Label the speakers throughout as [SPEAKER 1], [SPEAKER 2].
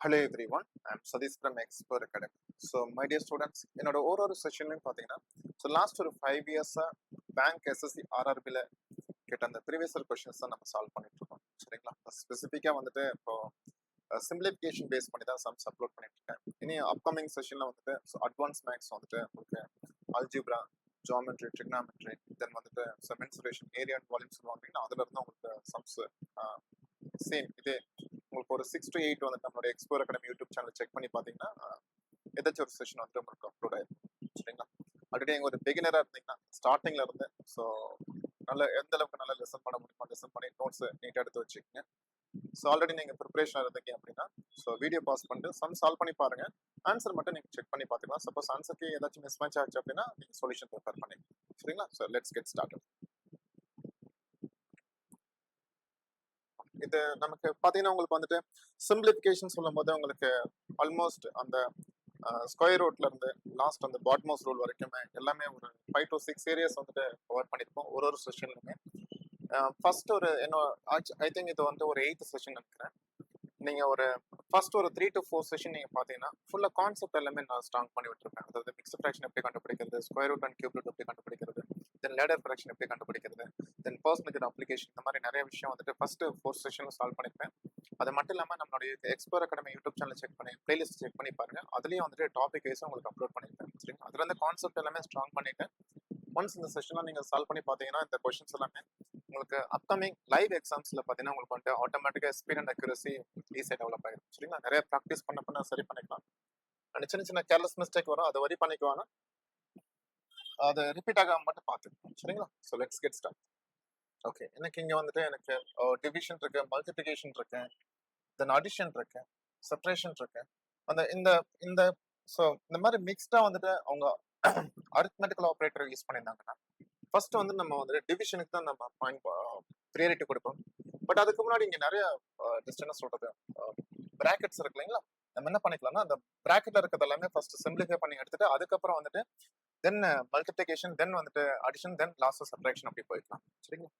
[SPEAKER 1] Hello everyone, I'm Sadish from Expert Academy. So, my dear students, என்னோட ஒரு செஷன்லையும் பார்த்தீங்கன்னா so last ஒரு 5 இயர்ஸாக பேங்க் எஸ்எஸ்சி ஆர்ஆர்பியில் கேட்ட அந்த ப்ரீவியஸ் கொஷின்ஸ் தான் நம்ம சால்வ் பண்ணிட்டு இருக்கோம் சரிங்களா. ஸ்பெசிஃபிக்காக வந்துட்டு இப்போ சிம்பிளிஃபிகேஷன் பேஸ் பண்ணி தான் சம்ஸ் அப்லோட் பண்ணிட்டு இருக்கேன். இனி அப்கமிங் செஷனில் வந்துட்டு ஸோ அட்வான்ஸ் மேக்ஸ் வந்துட்டு உங்களுக்கு அல்ஜிப்ரா, ஜாமெட்ரி, ட்ரிக்னாமெட்ரி, தென் வந்துட்டு மென்சுரேஷன், ஏரியா அண்ட் வால்யூம் சொல்லுவாங்க. அதுல இருந்து உங்களுக்கு சம்ஸ் சேம் இதே உங்களுக்கு ஒரு 6 to 8 வந்து நம்மளோட explore academy YouTube channel check பண்ணி பார்த்தீங்கன்னா ஏதாச்சும் ஒரு செஷன் வந்து உங்களுக்கு அப்லோட் ஆயிருக்கும் சரிங்களா. ஆல்ரெடி எங்க ஒரு பிகினரா இருந்தீங்கன்னா ஸ்டார்டிங்ல இருந்து ஸோ எந்த அளவுக்கு நல்லா லெசன் பண்ண முடியுமா லெசன் பண்ணி நோட்ஸ் நீட்டாக எடுத்து வச்சுக்கோங்க. ஸோ ஆல்ரெடி நீங்க ப்ரிப்பரேஷன் இருந்தீங்க அப்படின்னா ஸோ வீடியோ பாஸ் பண்ணிட்டு சம் சால்வ் பண்ணி பாருங்க. ஆன்சர் மட்டும் நீங்க செக் பண்ணி பார்த்துக்கலாம். சப்போஸ் ஆன்சருக்கு ஏதாச்சும் மிஸ் மேட்ச் ஆச்சு அப்படின்னா நீங்க சொல்யூஷன் ப்ரிப்பேர் பண்ணி சரிங்களா. So let's get started. இது நமக்கு பார்த்தீங்கன்னா உங்களுக்கு வந்துட்டு சிம்பிளிஃபிகேஷன் சொல்லும் போது உங்களுக்கு ஆல்மோஸ்ட் அந்த ஸ்கொயர் ரூட்ல இருந்து லாஸ்ட் அந்த பாட்மோஸ் ரூல் வரைக்குமே எல்லாமே ஒரு 5 to 6 ஏரியாஸ் வந்துட்டு கவர் பண்ணியிருப்போம் ஒரு செஷன்லுமே. ஃபர்ஸ்ட் ஒரு என்ன ஐ திங்க் இது வந்து ஒரு 8th செஷன் நினைக்கிறேன். நீங்க ஒரு ஃபர்ஸ்ட் ஒரு 3 to 4 செஷன் நீங்க பாத்தீங்கன்னா ஃபுல்லா கான்செப்ட் எல்லாமே நான் ஸ்ட்ராங் பண்ணி விட்டுருப்பேன். அதாவது மிக்ஸ்ட் ஃபிராக்ஷன் எப்படி கண்டுபிடிக்கிறது, square root and cube root எப்படி கண்டுபிடிக்கிறது, தென் லேடர் ஃபிராக்ஷன் எப்படி கண்டுபிடிக்கிறது, தென் பர்சனல் அப்ளிகேஷன், இந்த மாதிரி நிறைய விஷயம் வந்துட்டு ஃபர்ஸ்ட் 4 செஷன்ல சால்வ் பண்ணிருப்பேன். அது மட்டும் இல்லாம நம்மளுடைய explore academy YouTube channel check பண்ணி பிளேலிஸ்ட் செக் பண்ணி பாருங்க. அதுலயும் வந்துட்டு டாபிக் வைஸ் உங்களுக்கு அப்லோட் பண்ணிருப்பேன் சரிங்களா. அதுல இருந்து கான்செப்ட் எல்லாமே ஸ்ட்ராங் பண்ணிட்டேன். ஒன்ஸ் இந்த செஷன்ல நீங்க சால்வ் பண்ணி பாத்தீங்கன்னா இந்த கொஸ்டின்ஸ் எல்லாமே உங்களுக்கு அப்கமிங் லைவ் எக்ஸாம்ஸ்ல பாத்தீங்கன்னா உங்களுக்கு வந்துட்டு ஆட்டோமேட்டிக்கா ஸ்பீட் அண்ட் அக்யூரசி ஈஸியாக டெவலப் ஆயிடும் சரிங்களா. நிறைய ப்ராக்டிஸ் பண்ண சரி பண்ணிக்கலாம். அண்ட் சின்ன சின்ன கேர்லெஸ் மிஸ்டேக் வரும், அதை வரி பண்ணிக்குவாங்க, அதை ரிப்பீட் ஆகாம மட்டும் பார்த்துக்கணும் சரிங்களா. So let's get start. Okay, எனக்கு இங்க வந்துட்டு எனக்கு டிவிஷன் இருக்கு, மல்டிபிகேஷன் இருக்கு, தென் அடிஷன் இருக்கு, செப்பரேஷன் இருக்கு. அந்த இந்த இந்த ஸோ இந்த மாதிரி மிக்ஸ்டா வந்துட்டு அவங்க அரித்மெட்டிக்கல் ஆப்ரேட்டர் யூஸ் பண்ணியிருந்தாங்கன்னா ஃபர்ஸ்ட் வந்து நம்ம வந்து டிவிஷனுக்கு தான் நம்ம பாயிண்ட் ப்ரியாரிட்டி கொடுப்போம். பட் அதுக்கு முன்னாடி இங்க நிறைய என்ன சொல்றது பிராக்கெட்ஸ் இருக்கு இல்லைங்களா. நம்ம என்ன பண்ணிக்கலாம்னா அந்த பிராக்கெட்ல இருக்கிறது எல்லாமே ஃபர்ஸ்ட் சிம்பிளிஃபை பண்ணி எடுத்துட்டு அதுக்கப்புறம் வந்துட்டு தென் மல்டிபிகேஷன், தென் வந்துட்டு அடிஷன், தென் லாஸ்ட் சப்ட்ராக்ஷன் அப்படி போயிடலாம் சரிங்களா.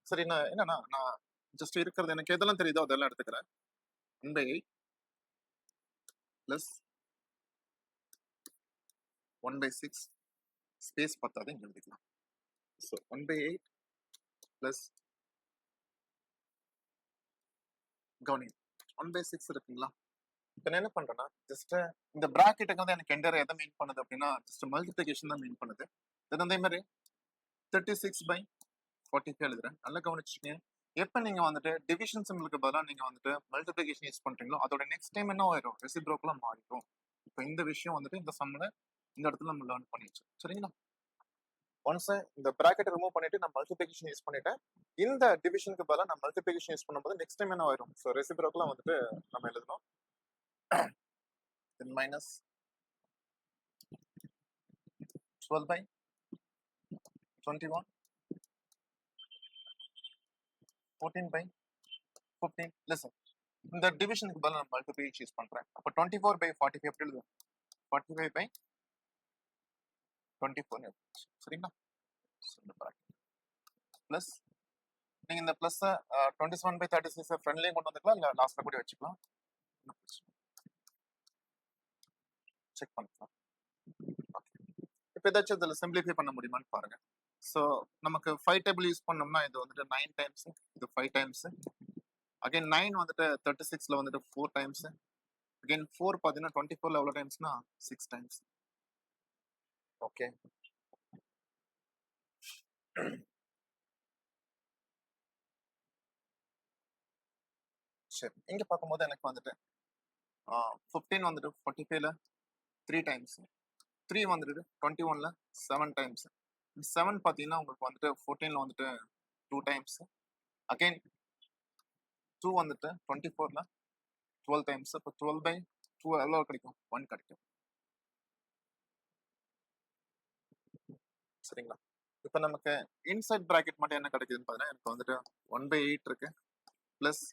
[SPEAKER 1] சரி, நான் என்னன்னா நான் ஜஸ்ட் இருக்கிறது எனக்கு எதெல்லாம் தெரியுதோ அதெல்லாம் எடுத்துக்கிறேன். 1/8 பிளஸ் 1/6 ஸ்பேஸ் பத்தாது இங்க எழுதிக்கலாம். ஸோ 1/8 பிளஸ் கவனி 1/6 இருக்குங்களா. இப்போ நான் என்ன பண்றேன்னா ஜஸ்ட் இந்த பிராக்கெட்டுக்கு வந்து எனக்கு என்டர் எதை மீன் பண்ணுது அப்படின்னா ஜஸ்ட் மல்டிபிகேஷன் தான் மீன் பண்ணுது. அதே மாதிரி 36/45 எழுதுறேன். நல்லா கவனிச்சுக்கங்க. எப்போ நீங்க வந்துட்டு டிவிஷன் சிம்பிளுக்கு பதிலாக நீங்க வந்துட்டு மல்டிபிகேஷன் யூஸ் பண்றீங்களோ அதோட நெக்ஸ்ட் டைம் என்ன ஆயிரும், ரெசிப்ரோக்கெல்லாம் மாறிடும். இப்போ இந்த விஷயம் வந்துட்டு இந்த சம்மில் இந்த இடத்துல நம்ம லேர்ன் பண்ணிடுச்சு சரிங்களா. ஒன்ஸ் இந்த பிராக்கெட் ரிமூவ் பண்ணிட்டு நான் மல்டிபிகேஷன் யூஸ் பண்ணிட்டேன். இந்த டிவிஷனுக்கு பதிலாக நான் மல்டிபிகேஷன் யூஸ் பண்ணும்போது நெக்ஸ்ட் டைம் என்ன ஆயிரும், ஸோ ரெசிப்ரோக்கெல்லாம் வந்துட்டு நம்ம எழுதணும். then minus 12/21 14/15. listen, இந்த டிவிஷனுக்கு பதிலா நான் மல்டிபிகேஷன் யூஸ் பண்றேன். அப்ப 24/45 எப்படி எழுதுவோம், 45/24 சரிங்களா. பிளஸ் நீங்க இந்த பிளஸ் 27/36 ஃப்ரெண்ட்லயும் கொண்டு வந்துக்கலாம், இல்ல லாஸ்ட்ல கூட வச்சுக்கலாம். செக் பண்ணிக்கலாம். இப்போ ஏதாச்சும் இதில் சிம்பிளிஃபை பண்ண முடியுமான்னு பாருங்க. ஸோ நமக்கு 5 டேபிள் யூஸ் பண்ணோம்னா இது வந்துட்டு 9 டைம்ஸ், இது 5 டைம்ஸ், அகைன் 9 வந்துட்டு 36ல வந்துட்டு 4 டைம்ஸ், அகைன் 4 பார்த்தீங்கன்னா 24ல எவ்வளோ டைம்ஸ்னா 6 டைம்ஸ். ஓகே, சரி. இங்க பார்க்கும்போது எனக்கு வந்துட்டு 15 வந்துட்டு 45ல 3 டைம்ஸ், 3 வந்துட்டு 21ல 7 டைம்ஸ், 7 பார்த்தீங்கன்னா உங்களுக்கு வந்துட்டு 14ல வந்துட்டு 2 டைம்ஸ், அகைன் 2 வந்துட்டு 24ல 12 டைம்ஸ். இப்போ 12/2 எவ்வளோ கிடைக்கும், 1 கிடைக்கும் சரிங்களா. இப்போ நமக்கு இன்சைட் பிராக்கெட் மட்டும் என்ன கிடைக்குதுன்னு பார்த்தீங்கன்னா எனக்கு வந்துட்டு 1/8 இருக்கு. பிளஸ்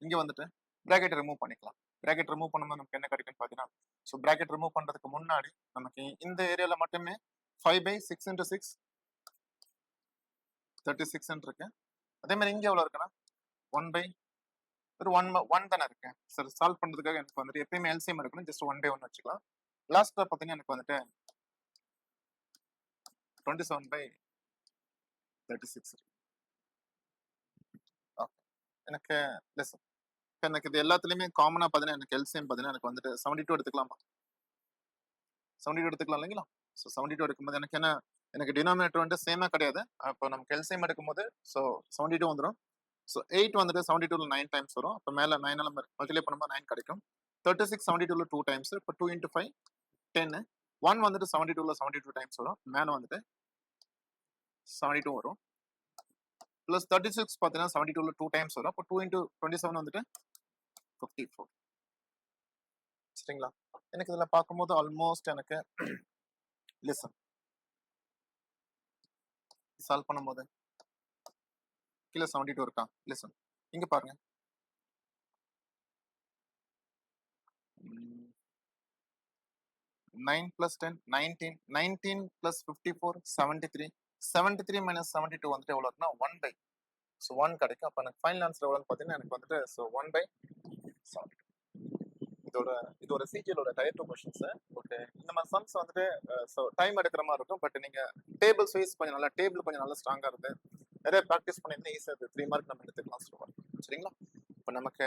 [SPEAKER 1] இங்க வந்துட்டு பிராக்கெட் ரிமூவ் பண்ணிக்கலாம். பிராக்கெட் ரிமூவ் பண்ணும்போது நமக்கு என்ன கிடைக்குன்னு பார்த்தீங்கன்னா ஸோ பிராக்கெட் ரிமூவ் பண்றதுக்கு முன்னாடி நமக்கு இந்த ஏரியால மட்டுமே 5/6 × 6 36 இருக்கு. அதே மாதிரி இங்க எவ்வளவு இருக்குன்னா 1/6 ஒரு ஒன் தானே இருக்கு சார். சால்வ் பண்றதுக்காக எனக்கு வந்துட்டு எப்பயுமே எல்சிஎம் எடுக்கணும். ஜஸ்ட் 1/1 வச்சுக்கலாம். லாஸ்ட்ல பாத்தீங்கன்னா எனக்கு வந்துட்டு 27/36. எனக்கு listen. எனக்கு இது எல்லாத்துலயுமே காமனா பாத்தீங்கன்னா எனக்கு எல்சிஎம் பாத்தீங்கன்னா எனக்கு வந்துட்டு 72 எடுத்துக்கலாமா? 72 எடுத்துக்கலாம் இல்லைங்களா? ஸோ 72 எடுக்கும்போது எனக்கு என்ன, எனக்கு டினாமினேட்டர் வந்துட்டு சேமா கிடையாது. அப்போ நமக்கு எல்சிஎம் எடுக்கும்போது ஸோ 72 வந்துடும். ஸோ 8 வந்துட்டு 72ல 9 டைம்ஸ் வரும். அப்போ மேலே 9 எல்லாம் மல்டிப்ளை பண்ணும்போது 9 கிடைக்கும். 36 72ல 2 டைம்ஸ். இப்போ 2 × 5 10. 1 வந்துட்டு 72ல 72 டைம்ஸ் வரும். மேலே வந்துட்டு 72 வரும். ப்ளஸ் 36 பார்த்தீங்கன்னா 72ல 2 டைம்ஸ் வரும். அப்போ 2 × 27 வந்துட்டு 54. சரிங்களா? எனக்கு இதில் பார்க்கும்போது ஆல்மோஸ்ட் எனக்கு லிசன் சால்வ் பண்ணும்போது கீழே 72 இருக்கா? லிசன் இங்க பாருங்க. 9 + 10 19. 19 + 54 73. 73 - 72 வந்துட்டு எவ்வளோ இருக்குன்னா 1/. ஸோ 1 கிடைக்கும். அப்போ எனக்கு ஃபைனல் ஆன்சர் எவ்வளோன்னு பார்த்தீங்கன்னா எனக்கு வந்துட்டு ஸோ 1/72. இது ஒரு சிஜிஎலோட டயர் 2 கொஸ்டின்ஸ். ஓகே, இந்த மாதிரி சம்ஸ் வந்துட்டு ஸோ டைம் எடுக்கிற மாதிரி இருக்கும். பட் நீங்க டேபிள்ஸ் வைஸ் கொஞ்சம் நல்லா கொஞ்சம் நல்லா ஸ்ட்ராங்கா இருந்து நிறைய ப்ராக்டிஸ் பண்ணியிருந்தா ஈஸியாக 3 மார்க் நம்ம எடுத்துக்கலாம். சரிங்களா? இப்போ நமக்கு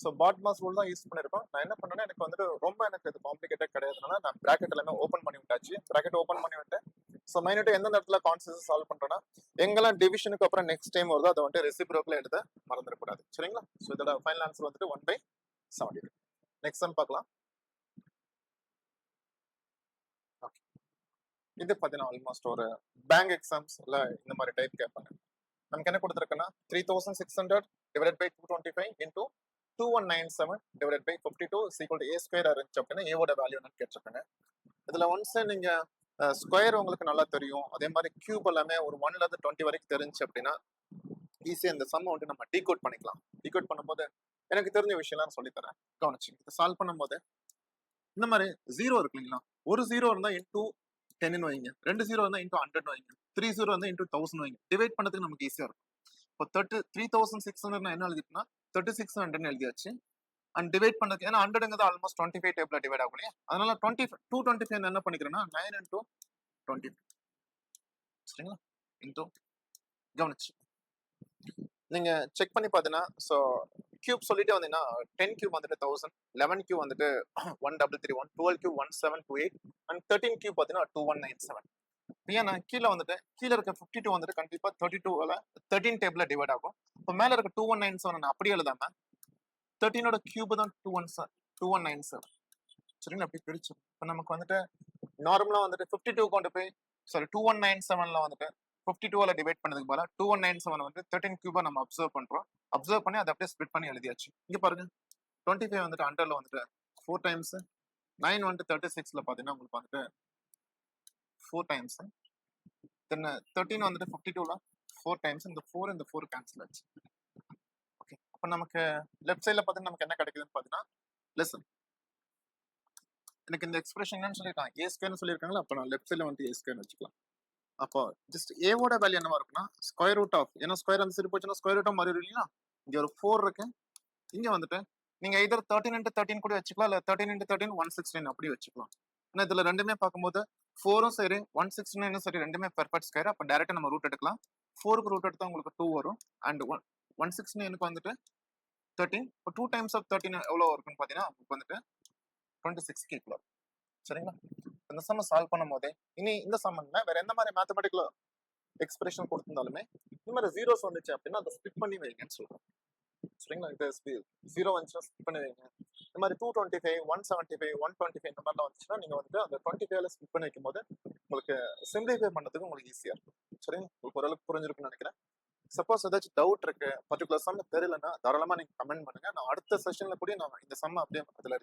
[SPEAKER 1] ஸோ பாட்மாஸ் ரூல் தான் யூஸ் பண்ணியிருக்கோம். நான் என்ன பண்ணேன்னா எனக்கு வந்துட்டு ரொம்ப எனக்கு இது காம்ப்ளிகேட்டட் கிடையாதுனால நான் ப்ராக்கெட் எல்லாமே ஓப்பன் பண்ணி விட்டாச்சு. ப்ராக்கெட் ஓப்பன் பண்ணி விட்டு ஸோ மைனூட்டா எந்தெந்த இடத்துல கான்செப்ட் சால்வ் பண்றோம்னா எங்கெல்லாம் டிவிஷனுக்கு அப்புறம் நெக்ஸ்ட் டைம் வருதோ அதை வந்துட்டு ரெசிப்ரோக்கில் எடுத்து மறந்துடக்கூடாது. சரிங்களா? ஸோ இதோட ஃபைனல் ஆன்சர் வந்துட்டு 1/72. நெக்ஸ்ட் சம் பார்க்கலாம். இது பார்த்தீங்கன்னா ஆல்மோஸ்ட் ஒரு பேங்க் எக்ஸாம்ஸ்ல இந்த மாதிரி டைப் கேட்பாங்க. நமக்கு என்ன கொடுத்துருக்குன்னா 3600 divided by 225 into 2197 divided by 52 equal to a² இருந்துச்சு அப்படின்னா ஏவோட வேல்யூ என்னன்னு கேட்டிருக்காங்க. இதுல ஒன்ஸ் நீங்க ஸ்கொயர் உங்களுக்கு நல்லா தெரியும், அதே மாதிரி கியூப் எல்லாமே ஒரு 1ல இருந்து 20 வரைக்கும் தெரிஞ்சு அப்படின்னா ஈஸியா இந்த சம் வந்துட்டு நம்ம டீகோட் பண்ணிக்கலாம். டீகோட் பண்ணும்போது எனக்கு தெரிஞ்ச விஷயம்லாம் சொல்லித்தரேன், கவனிச்சு இதை சால்வ் பண்ணும்போது இந்த மாதிரி 0 இருக்கு இல்லைங்களா? ஒரு 0 இருந்தா இன்டூ 10 வைங்க, 2 0 இருந்தா இன்டூ 100 வைங்க, 3 0 இருந்தா இன்டூ 1000 வைங்க. டிவைட் பண்ணதுக்கு நமக்கு ஈஸியா இருக்கும். இப்போ 3600 என்ன எழுதிட்டுனா 3600 எழுதியாச்சு. அண்ட் டிவைட் பண்ணதுக்கு ஏன்னா 100ங்கிறது ஆல்மோஸ்ட் 25 டேபிள் டிவைட் ஆகும் இல்லையா? அதனால 225 என்ன பண்ணிக்கிறேன்னா 9 × 20. சரிங்களா? இன்டூ கவனிச்சு நீங்க செக் பண்ணி பார்த்தீங்கன்னா ஸோ கியூப் சொல்லிட்டு வந்தீங்கன்னா 10 கியூப் வந்துட்டு 1000, 11 கியூப் வந்துட்டு 1331, 12 கியூப் 1728 அண்ட் 13 கியூப் பார்த்தீங்கன்னா 2197. ஏன்னா கீழே வந்துட்டு கீழே இருக்க 52 வந்துட்டு கண்டிப்பா 32ல 13 டேபிள்ல டிவைட் ஆகும். இப்போ மேல இருக்க 2197 அப்படியே எழுதாம 13ஓட கியூப் தான் 2197. சரிங்களா? அப்படி பிரிச்சு இப்போ நமக்கு வந்துட்டு நார்மலா வந்துட்டு 52 கொண்டு போய் சாரி 2197ல வந்துட்டு 52ல டிவைட் பண்ணதுக்கு பதிலாக 2197 வந்து 13 கியூபா நம்ம அப்சர்வ் பண்றோம். அப்சர்வ் பண்ணி அதை அப்படியே ஸ்பிட் பண்ணி எழுதியாச்சு. இங்க பாருங்க 25 வந்துட்டு 100ல வந்துட்டு 4 டைம்ஸ், 9 வந்துட்டு 36ல பாத்தீங்கன்னா உங்களுக்கு வந்துட்டு 4 டைம்ஸ், தென் 13 வந்துட்டு 52ல 4 டைம்ஸ், இந்த 4 இந்த 4 கேன்சல் ஆச்சு. ஓகே, அப்ப நமக்கு லெஃப்ட் சைடுல பாத்தீங்கன்னா நமக்கு என்ன கிடைக்குதுன்னு பாத்தீங்கன்னா லிசன் எனக்கு இந்த எக்ஸ்பிரஷன் என்னன்னு சொல்லியிருக்காங்க a² சொல்லியிருக்காங்களா? அப்ப நான் லெஃப்ட் சைடுல வந்துட்டு a² வச்சுக்கலாம். அப்போ ஜஸ்ட் ஏவோட வேல்யூ என்னவா இருக்குன்னா ஸ்கொயர் ரூட் ஆஃப், ஏன்னா ஸ்கொயர் அந்த சைடு போச்சுன்னா ஸ்கொயர் ரூட் ஆஃப் மாறி இல்லைங்களா? இங்க ஒரு 4 இருக்கு, இங்க வந்துட்டு நீங்க இதர் 13 × 13 கூட வச்சுக்கலாம், இல்ல 13 × 13 169 அப்படி வச்சுக்கலாம். ஏன்னா இதுல ரெண்டுமே பார்க்கும்போது 4ம் சரி 169ம் சரி ரெண்டுமே பெர்ஃபெக்ட் ஸ்கொயர். அப்ப டைரக்டா நம்ம ரூட் எடுக்கலாம். 4க்கு ரூட் எடுத்தா உங்களுக்கு 2 வரும். அண்ட் 169க்கு வந்துட்டு 13. இப்போ 2 டைம்ஸ் ஆஃப் 13 எவ்வளவு இருக்குன்னு பாத்தீங்கன்னா உங்களுக்கு வந்துட்டு 26 ஈக்குவல். சரிங்களா? இந்த சம்ம சால்வ் பண்ணும் போதே இனி இந்த சம்மன்ல வேற எந்த மாதிரி மேத்தமெட்டிக்கல் எக்ஸ்பிரஷன் கொடுத்திருந்தாலுமே இந்த மாதிரி ஜீரோஸ் வந்துச்சு அப்படின்னா அதை ஸ்பிட் பண்ணி வைங்கன்னு சொல்றோம். சரிங்களா? இது 0 வந்துச்சுன்னா ஸ்பிட் பண்ணி வைங்க. இந்த மாதிரி 225, 175, 125 இந்த மாதிரிலாம் வந்துச்சுன்னா நீங்க வந்துட்டு அந்த 25ல ஸ்பிட் பண்ணி வைக்கும் போது உங்களுக்கு சிம்பிளிஃபை பண்ணதுக்கு உங்களுக்கு ஈஸியா இருக்கும். சரிங்களா? உங்களுக்கு ஓரளவுக்கு புரிஞ்சிருக்குன்னு நினைக்கிறேன். சப்போஸ் ஏதாச்சும் டவுட் இருக்கு, பர்டிகுலர் சம் தெரியலன்னா தாராளமா நீங்க கமெண்ட் பண்ணுங்க. நான் அடுத்த செஷன்ல கூட நான் இந்த சம் அப்படியே அதுல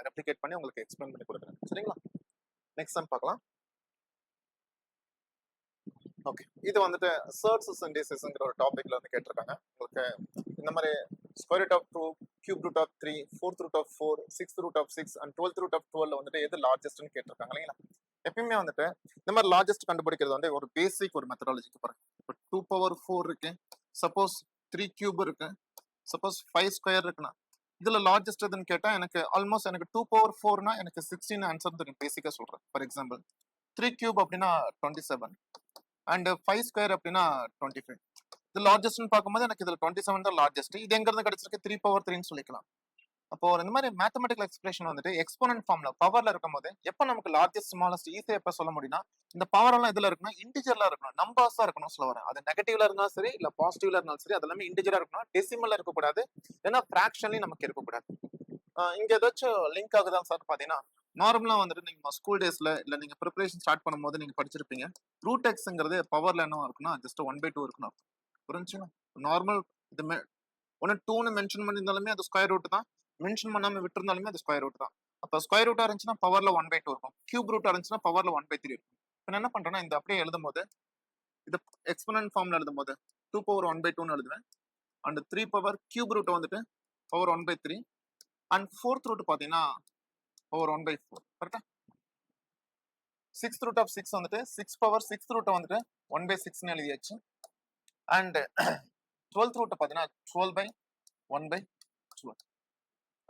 [SPEAKER 1] ரெப்ளிகேட் பண்ணி உங்களுக்கு எக்ஸ்பிளைன் பண்ணி கொடுக்குறேன். சரிங்களா? நெக்ஸ்ட் சம் பார்க்கலாம். ஓகே, இது வந்துட்டு சர்ட்ஸ் இண்டீசஸ்ங்கிற ஒரு டாபிக்ல வந்து கேட்டிருக்காங்க. உங்களுக்கு இந்த மாதிரி square root of 2, cube root of 3, fourth root of 4, sixth root of 6 and 12th root of 12 வந்துட்டு எது லார்ஜஸ்ட்னு கேட்டிருக்காங்க இல்லைங்களா? எப்பயுமே வந்துட்டு இந்த மாதிரி லார்ஜஸ்ட் கண்டுபிடிக்கிறது வந்து ஒரு பேசிக் ஒரு மெத்தடாலஜிக்கு போறேன். இப்போ 2 பவர் 4 இருக்கு, சப்போஸ் 3 கியூப் இருக்கு, சப்போஸ் 5 ஸ்கொயர் இருக்குன்னா இதுல லார்ஜஸ்ட் எதுன்னு கேட்டா எனக்கு ஆல்மோஸ்ட் எனக்கு 2 power 4னா எனக்கு 16 ஆன்சர் தெரியும் பேசிக்கா சொல்றேன். ஃபார் எக்ஸாம்பிள் 3 கியூப் அப்படின்னா 27 அண்ட் 5 ஸ்கொயர் அப்படின்னா 25. இது லார்ஜஸ்ட்னு பார்க்கும்போது எனக்கு இதுல 27 தான் லார்ஜஸ்ட். இது எங்க இருந்து கிடைச்சிருக்கு 3 power 3ன்னு சொல்லிக்கலாம். அப்போ இந்த மாதிரி மேத்தமெட்டிக்கல் எக்ஸ்பிரஷன் வந்துட்டு எக்ஸ்போனன்ட் ஃபார்ம்ல பவர்ல இருக்கும்போது எப்ப நமக்கு லார்ஜஸ்ட் ஸ்மாலஸ்ட் ஈஸியா எப்ப சொல்ல முடியும்னா இந்த பவர் எல்லாம் இதுல இருக்கணும் இன்டிஜர்ல இருக்கணும் நம்பர்ஸா இருக்கணும் சொல்ல வரேன். அது நெகட்டிவ்ல இருந்தாலும் சரி இல்ல பாசிட்டிவ்ல இருந்தாலும் சரி அது எல்லாமே இன்டிஜரா இருக்கணும். டெசிமல்ல இருக்கக்கூடாது ஏன்னா ஃபிராக்ஷன்லயும் நமக்கு இருக்கக்கூடாது. இங்க ஏதாச்சும் லிங்க் ஆகுதான் சார் பாத்தீங்கன்னா நார்மலா வந்துட்டு நீங்க ஸ்கூல் டேஸ்ல இல்ல நீங்க ப்ரிப்பரேஷன் ஸ்டார்ட் பண்ணும்போது நீங்க படிச்சிருப்பீங்க ரூட் எக்ஸ்ங்கிறது பவர்ல என்ன இருக்குன்னா ஜஸ்ட் 1/2 இருக்கணும். புரிஞ்சுங்களா? நார்மல் இது ஒன்னு 2ன்னு மென்ஷன் பண்ணியிருந்தாலுமே அது ஸ்கொயர் ரூட் தான். மென்ஷன் பண்ணாம விட்டுருந்தாலுமே அது ஸ்கொயர் ரூட் தான். அப்ப ஸ்கொயர் ரூட்டா இருந்துச்சுன்னா பவர்ல 1/2 இருக்கும். கியூப் ரூட்டா இருந்துச்சுன்னா பவர்ல 1/3 இருக்கும். இப்ப நான் என்ன பண்றேன்னா இந்த அப்படியே எழுதும் போது இது எக்ஸ்போனன்ட் ஃபார்ம்ல எழுதும் போது 2 power 1/2ன்னு எழுதுவேன். அண்ட் 3 power கியூப் ரூட் வந்துட்டு பவர் 1/3 அண்ட் 4th ரூட் பாத்தீங்கன்னா பவர் 1/4. கரெக்டா? 6th ரூட் ஆஃப் 6 வந்துட்டு 6 power 6th ரூட் வந்துட்டு 1/6ன்னு எழுதியாச்சு. அண்ட் 12th ரூட் பாத்தீங்கன்னா 12/1/12.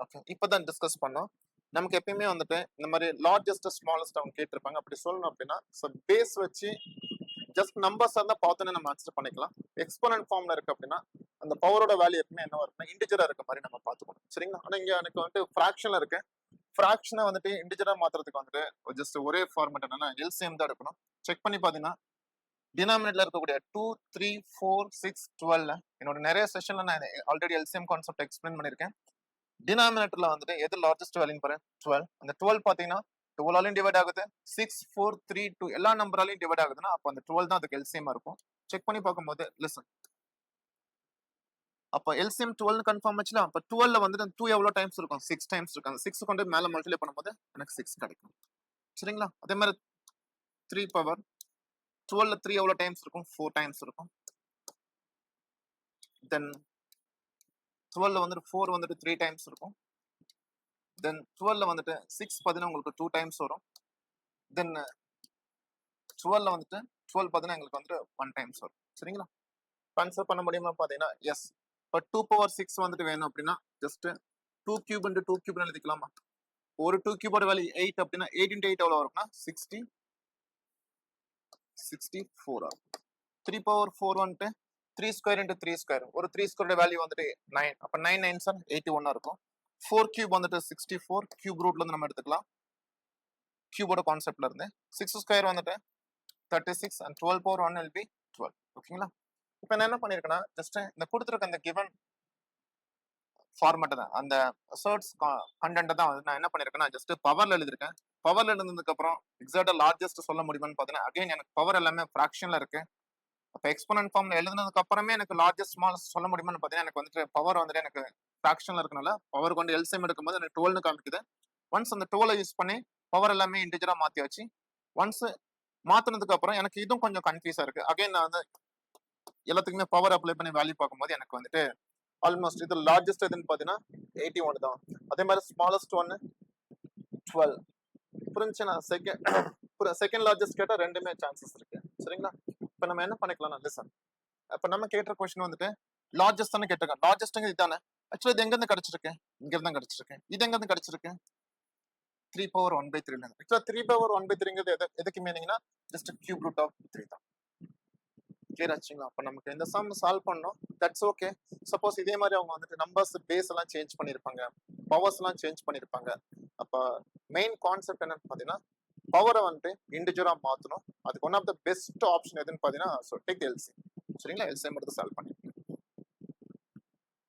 [SPEAKER 1] ஓகே, இப்பதான் டிஸ்கஸ் பண்ணோம். நமக்கு எப்பயுமே வந்துட்டு இந்த மாதிரி லார்ஜஸ்ட் ஸ்மாலஸ்ட் அவங்க கேட்டிருப்பாங்க. அப்படி சொல்லணும் அப்படின்னா பேஸ் வச்சு ஜஸ்ட் நம்பர்ஸ் இருந்தா பார்த்தோன்னே நம்ம ஆன்சர் பண்ணிக்கலாம். எக்ஸ்போனன்ட் ஃபார்ம்ல இருக்கு அப்படின்னா அந்த பவரோட வேல்யூ எப்பவுமே என்ன வரும்னா இன்டிஜரா இருக்க மாதிரி நம்ம பார்த்துக்கணும். சரிங்களா? ஆனா இங்க எனக்கு வந்துட்டு ஃபிராக்ஷன்ல இருக்கு. ஃபிராக்ஷனை வந்துட்டு இன்டிஜரா மாத்துறதுக்கு வந்துட்டு ஜஸ்ட் ஒரே ஃபார்மேட் என்னன்னா எல்சிஎம் தான் எடுக்கணும். செக் பண்ணி பாத்தீங்கன்னா டினாமினேட்ல இருக்கக்கூடிய 2, 3, 4, 6, 12 என்னோட நிறைய செஷன்ல நான் ஆல்ரெடி எல்சிஎம் கான்செப்ட் எக்ஸ்பிளைன் பண்ணிருக்கேன். டினாமினேட்டர்ல வந்துட்டு எது லார்ஜஸ்ட் வேல்யூன்னு பாருங்க 12. அந்த 12 பாத்தீங்கன்னா 12ஆலையும் டிவைட் ஆகுது 6, 4, 3, 2 எல்லா நம்பராலையும் டிவைட் ஆகுதுன்னா அப்ப அந்த 12 தான் அதுக்கு எல்சிஎம் இருக்கும். செக் பண்ணி பார்க்கும்போது லிசன் அப்ப எல்சிஎம் 12 கன்ஃபார்ம் ஆச்சுல. அப்ப 12ல வந்துட்டு 2 எவ்வளவு டைம்ஸ் இருக்கும் 6 டைம்ஸ் இருக்கும். அந்த 6 கொண்டு மேல மல்டிப்ளை பண்ணும்போது எனக்கு 6 கிடைக்கும். சரிங்களா? அதே மாதிரி 3 பவர் 12ல 3 எவ்வளவு டைம்ஸ் இருக்கும் 4 டைம்ஸ் இருக்கும். தென் 12ல வந்துட்டு 4 வந்துட்டு 3 டைம்ஸ் இருக்கும். தென் 12ல வந்துட்டு 6 பார்த்தீங்கன்னா உங்களுக்கு 2 டைம்ஸ் வரும். தென் 12ல வந்துட்டு 12 பார்த்தீங்கன்னா எங்களுக்கு வந்துட்டு 1 டைம்ஸ் வரும். சரிங்களா? ஆன்சர் பண்ண முடியுமா பார்த்தீங்கன்னா எஸ். இப்போ 2 power 6 வந்துட்டு வேணும் அப்படின்னா ஜஸ்ட் 2 cube into 2 cube எழுதிக்கலாமா? ஒரு 2 cube வேல்யூ 8 அப்படின்னா 8 into 8 எவ்வளவு வரும்னா 64 ஆகும். 3 power 4 வந்துட்டு 3 square into 3 square ஒரு 3 square வேல்யூ வந்துட்டு 9. அப்ப 9 9s 81 இருக்கும். 4 cube வந்துட்டு 64 கியூப் ரூட்ல இருந்து நம்ம எடுத்துக்கலாம். கியூபோட கான்செப்ட்ல இருந்து 6 ஸ்கொயர் வந்துட்டு 36 and 12 power 1 will be 12. ஓகேங்களா? இப்போ நான் என்ன பண்ணிருக்கேன்னா ஜஸ்ட் இந்த கொடுத்துருக்க அந்த கிவன் ஃபார்மேட் தான் அந்த அசர்ட்ஸ் கண்டென்ட் தான் வந்து நான் என்ன பண்ணிருக்கேன்னா ஜஸ்ட் பவர்ல எழுதிருக்கேன். பவர்ல எழுதுனதுக்கு அப்புறம் எக்ஸாக்டா லார்ஜஸ்ட் சொல்ல முடியுமான்னு பார்த்தீங்கன்னா அகைன் எனக்கு பவர் எல்லாமே ஃபிராக்ஷன்ல இருக்கு. அப்போ எக்ஸ்போனன்ட் ஃபார்ம்ல எழுதுனதுக்கு அப்புறமே எனக்கு லார்ஜஸ்ட் ஸ்மாலஸ்ட் சொல்ல முடியுமான்னு பார்த்தீங்கன்னா எனக்கு வந்துட்டு பவர் வந்துட்டு எனக்கு ஃபிராக்ஷன்ல இருக்கனால பவர் கொண்டு எல்சிஎம் எடுக்கும்போது எனக்கு 12ன்னு காமிக்குது. ஒன்ஸ் அந்த 12 யூஸ் பண்ணி பவர் எல்லாமே இன்டிஜரா மாத்தியாச்சு. ஒன்ஸ் மாத்தினதுக்கு அப்புறம் எனக்கு இதுவும் கொஞ்சம் கன்ஃபியூஸா இருக்கு. அகைன் நான் வந்து எல்லாத்துக்குமே பவர் அப்ளை பண்ணி வேல்யூ பார்க்கும்போது எனக்கு வந்துட்டு ஆல்மோஸ்ட் இது லார்ஜஸ்ட் எதுன்னு பார்த்தீங்கன்னா 81 தான். அதே மாதிரி ஸ்மாலஸ்ட் ஒன்னு 12. புரிஞ்சுன்னா செகண்ட் லார்ஜஸ்ட் கேட்டா ரெண்டுமே சான்சஸ் இருக்கு. சரிங்களா? இப்ப நம்ம என்ன பண்ணிக்கலாம் லிசன். இப்ப நம்ம கேட்ட கொஸ்டின் வந்துட்டு லார்ஜஸ்ட் தானே கேட்டிருக்கேன். லார்ஜஸ்ட் இதுதானே. ஆக்சுவலி இது எங்க இருந்து கிடைச்சிருக்கு? இங்க இருந்து கிடைச்சிருக்கு. இது எங்க இருந்து கிடைச்சிருக்கு? 3 power 1/3. ஆக்சுவலா 3 power 1/3 எதுக்கு மீனிங்னா ஜஸ்ட் கியூப் ரூட் ஆஃப் 3 தான். கிளியர் ஆச்சுங்களா? அப்ப நமக்கு இந்த சம் சால்வ் பண்ணோம். That's okay. சப்போஸ் இதே மாதிரி அவங்க வந்துட்டு நம்பர்ஸ் பேஸ் எல்லாம் சேஞ்ச் பண்ணிருப்பாங்க, பவர்ஸ் எல்லாம் சேஞ்ச் பண்ணிருப்பாங்க. அப்ப மெயின் கான்செப்ட் என்னன்னு பாத்தீங்கன்னா பவரை வந்துட்டு இண்டிஜுவலா மாத்தணும். அதுக்கு one of the best option எதுன்னு பாத்தீங்கன்னா டேக் எல்சி. சரிங்களா? எல்சிஎம் எடுத்து சால்வ் பண்ணி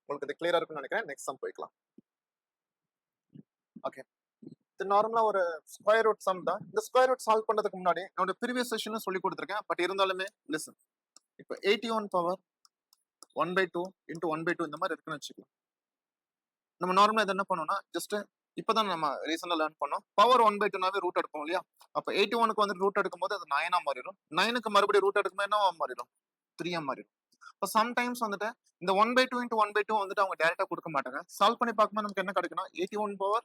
[SPEAKER 1] உங்களுக்கு இது கிளியரா இருக்குன்னு நினைக்கிறேன். நெக்ஸ்ட் சம் போய்க்கலாம். ஓகே, இது நார்மலா ஒரு ஸ்கொயர் ரூட் சம் தான். இந்த ஸ்கொயர் ரூட் சால்வ் பண்றதுக்கு முன்னாடி என்னோட ப்ரீவியஸ் செஷன்ல சொல்லி கொடுத்துருக்கேன். பட் இருந்தாலுமே லிசன். இப்போ 81 பவர் 1/2 into 1/2 இந்த மாதிரி இருக்குன்னு வச்சுக்கலாம். நம்ம நார்மலா இது என்ன பண்ணோம்னா ஜஸ்ட் இப்பதான் நம்ம ரீசெண்டா லேர்ன் பண்ணோம். பவர் 1/2னாவே ரூட் எடுப்போம் இல்லையா? அப்ப 81க்கு வந்து ரூட் எடுக்கும்போது அது 9 மாறிடும். 9க்கு மறுபடியும் ரூட் எடுக்கும்போது என்னவா மாறிடும்? 3 மாறிடும். இப்போ சம்டைம்ஸ் வந்துட்டு இந்த 1/2 into 1/2 வந்துட்டு அவங்க டைரக்டா கொடுக்க மாட்டாங்க. சால்வ் பண்ணி பார்க்கும்போது நமக்கு என்ன கிடைக்கும்னா 81 பவர்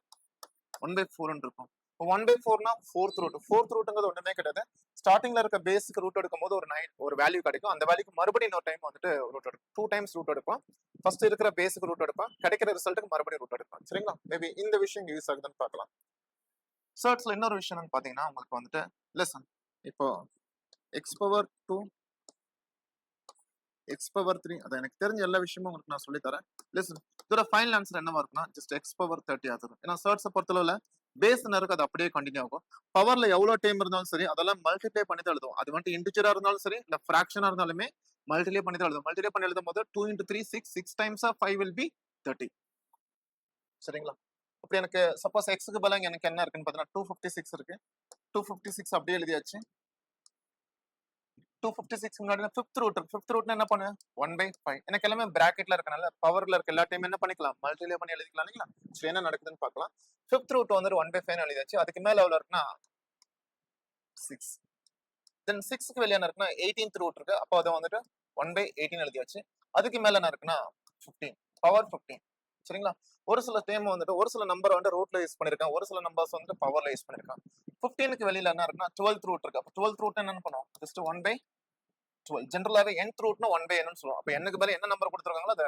[SPEAKER 1] 1/4 இருக்கும். ஒன் பை ஃபோர்னா ஃபோர்த் ரூட்டுங்கிறது ஒண்ணுமே கிடையாது. ஸ்டார்டிங்ல இருக்க பேஸுக்கு ரூட் எடுக்கும் போது ஒரு வேல்யூ கிடைக்கும். அந்த வேல்யூக்கு மறுபடியும் இன்னொரு டைம் வந்துட்டு ரூட் எடுக்கும். 2 டைம்ஸ் ரூட் எடுப்போம். ஃபர்ஸ்ட் இருக்கிற பேஸுக்கு ரூட் எடுப்போம். கிடைக்கிற ரிசல்ட்டுக்கு மறுபடியும் ரூட் எடுப்போம். சரிங்களா? மேபி இந்த விஷயம் யூஸ் ஆகுதுன்னு பார்க்கலாம். சர்ட்ஸ்ல இன்னொரு விஷயம் பாத்தீங்கன்னா உங்களுக்கு வந்துட்டு லெசன் இப்போ எக்ஸ் பவர் 2 எக்ஸ் பவர் 3 அது எனக்கு தெரிஞ்ச எல்லா விஷயமும் உங்களுக்கு நான் சொல்லி தரேன். லிசன், இதோட ஃபைனல் ஆன்சர் என்னவா இருக்குன்னா ஜஸ்ட் எக்ஸ் பவர் 30 ஆகும். ஏன்னா சர்ட்ஸை பொறுத்தளவுல பேஸ் என்ன இருக்கு அது அப்படியே கண்டினியூ ஆகும். பவர்ல எவ்வளவு டைம் இருந்தாலும் சரி அதெல்லாம் மல்டிப்ளை பண்ணி தான் எழுதும். அது வந்துட்டு இன்டிஜரா இருந்தாலும் சரி இல்ல ஃபிராக்ஷனா இருந்தாலுமே மல்டிப்ளை பண்ணி தான் எழுதும். மல்டிப்ளை பண்ணி எழுதும் போது 2 into 3 6 டைம்ஸ் 5 will be 30. சரிங்களா? அப்படி எனக்கு சப்போஸ் எக்ஸுக்கு பதிலாக எனக்கு என்ன இருக்குன்னு பார்த்தீங்கன்னா 256 இருக்கு. 256 அப்படியே எழுதியாச்சு. 256 முன்னாடி ஃபிஃப்த் ரூட் என்ன பண்ணு 1/5. எனக்கு எல்லாமே பிராக்கெட்ல இருக்கனால பவர்ல இருக்க எல்லா டைம் என்ன பண்ணிக்கலாம் மல்டிப்ளை பண்ணி எழுதிக்கலாம் இல்லைங்களா? சரி, என்ன நடக்குதுன்னு பார்க்கலாம். ஃபிஃப்த் ரூட் வந்துட்டு 1/5 எழுதியாச்சு. அதுக்கு மேல எவ்வளவு இருக்குன்னா 6. தென் 6க்கு வெளியே என்ன இருக்குன்னா 18th ரூட் இருக்கு. அப்போ அதை வந்துட்டு 1/18 எழுதியாச்சு. அதுக்கு மேல என்ன இருக்குன்னா 15 பவர் 15. சரிங்களா? ஒரு சில டைம் வந்துட்டு ஒரு சில நம்பர் வந்து ரூட்ல யூஸ் பண்ணிருக்கேன், ஒரு சில நம்பர்ஸ் வந்துட்டு பவர்ல யூஸ் பண்ணிருக்கேன். 15க்கு வெளியில என்ன இருக்குன்னா 12th ரூட் இருக்கு. அப்போ 12th ரூட் என்ன பண்ணுவோம் ஜஸ்ட் 1/12. ஜென்ரலாவே nth ரூட்னா 1/n சொல்லுவோம். அப்போ n க்கு பதிலா என்ன நம்பர் கொடுத்துருக்காங்களோ அதை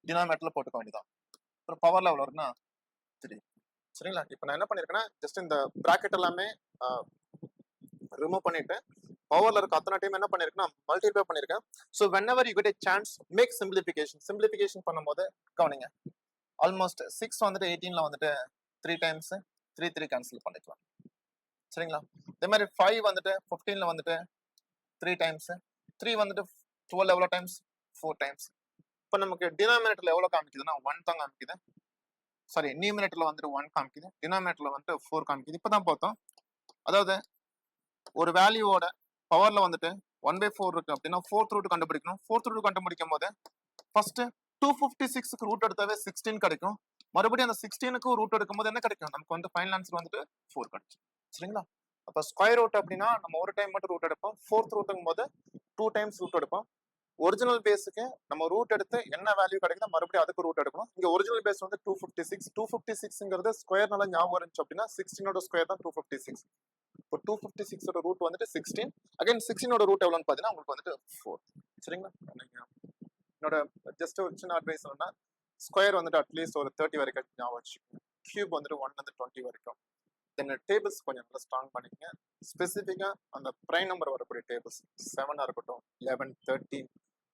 [SPEAKER 1] டினாமினேட்டர்ல போட்டுக்க வேண்டியதான். அப்புறம் பவர்ல எவ்வளவு இருக்குன்னா 3. சரிங்களா? இப்போ நான் என்ன பண்ணிருக்கேன்னா ஜஸ்ட் இந்த பிராக்கெட் எல்லாமே ரிமூவ் பண்ணிட்டு பவர்ல இருக்க அத்தனை டைம் என்ன பண்ணிருக்கேன்னா மல்டிப்ளை பண்ணிருக்கேன். So whenever you get a chance make simplification பண்ணும்போது கவனிங்க. ஆல்மோஸ்ட் 6 வந்துட்டு 18ல வந்துட்டு 3 டைம்ஸ் 3 கேன்சல் பண்ணிக்கலாம். சரிங்களா? அதே மாதிரி 5 வந்துட்டு 15ல வந்துட்டு 3 டைம்ஸ் 3 வந்துட்டு 12 எவ்வளோ டைம்ஸ் 4 டைம்ஸ். இப்போ நமக்கு டினாமினேட்டர்ல எவ்வளோ காமிக்குதுன்னா 1 தான் காமிக்குது. சாரி, நியூமினேட்டர்ல வந்துட்டு 1 காமிக்குது, டினாமினேட்டர்ல வந்துட்டு 4 காமிக்குது. இப்பதான் பார்த்தோம். அதாவது ஒரு வேல்யூவோட பவர்ல வந்துட்டு 1/4 இருக்கு அப்படின்னா ஃபோர்த் ரூட் கண்டுபிடிக்கணும். ஃபோர்த் ரூட் கண்டுபிடிக்கும் போது ஃபர்ஸ்ட் 256க்கு ரூட் எடுத்தாவே 16 கிடைக்கும். மறுபடியும் அந்த 16க்கு ரூட் எடுக்கும் போது என்ன கிடைக்கும் நமக்கு வந்து ஃபைனல் ஆன்சர் வந்துட்டு 4 கிடைக்கும். சரிங்களா? அப்ப ஸ்கொயர் ரூட் அப்படின்னா நம்ம ஒரு டைம் மட்டும் ரூட் எடுப்போம். ஃபோர்த் ரூட்டுங்கும் போது 2 டைம்ஸ் ரூட் எடுப்போம். ஒரிஜினல் பேஸுக்கு நம்ம ரூட் எடுத்து என்ன வேல்யூ கிடைக்குதோ மறுபடியும் அதுக்கு ரூட் எடுக்கணும். இங்க ஒரிஜினல் பேஸ் வந்து 256 ஸ்கொயர்னால ஞாபகம் இருந்துச்சு அப்படின்னா 16ஓட ஸ்கொயர் தான் 256. இப்போ 256ஓட ரூட் வந்துட்டு 16. அகைன் 16ஓட ரூட் எவ்வளோன்னு பார்த்தீங்கன்னா உங்களுக்கு வந்துட்டு 4. சரிங்களா? என்னோட ஜஸ்ட் ஒரு சின்ன அட்வைஸ் என்னன்னா ஸ்கொயர் வந்துட்டு அட்லீஸ்ட் ஒரு 30 வரைக்கும் ஞாபகம் வச்சுக்கோங்க. கியூப் வந்துட்டு 1 வந்து 20 வரைக்கும். தென் டேபிள்ஸ் கொஞ்சம் நல்லா ஸ்ட்ராங் பண்ணிக்கங்க. ஸ்பெசிஃபிக்காக அந்த ப்ரைம் நம்பர் வரக்கூடிய டேபிள்ஸ் 7 இருக்கட்டும், 11, 13,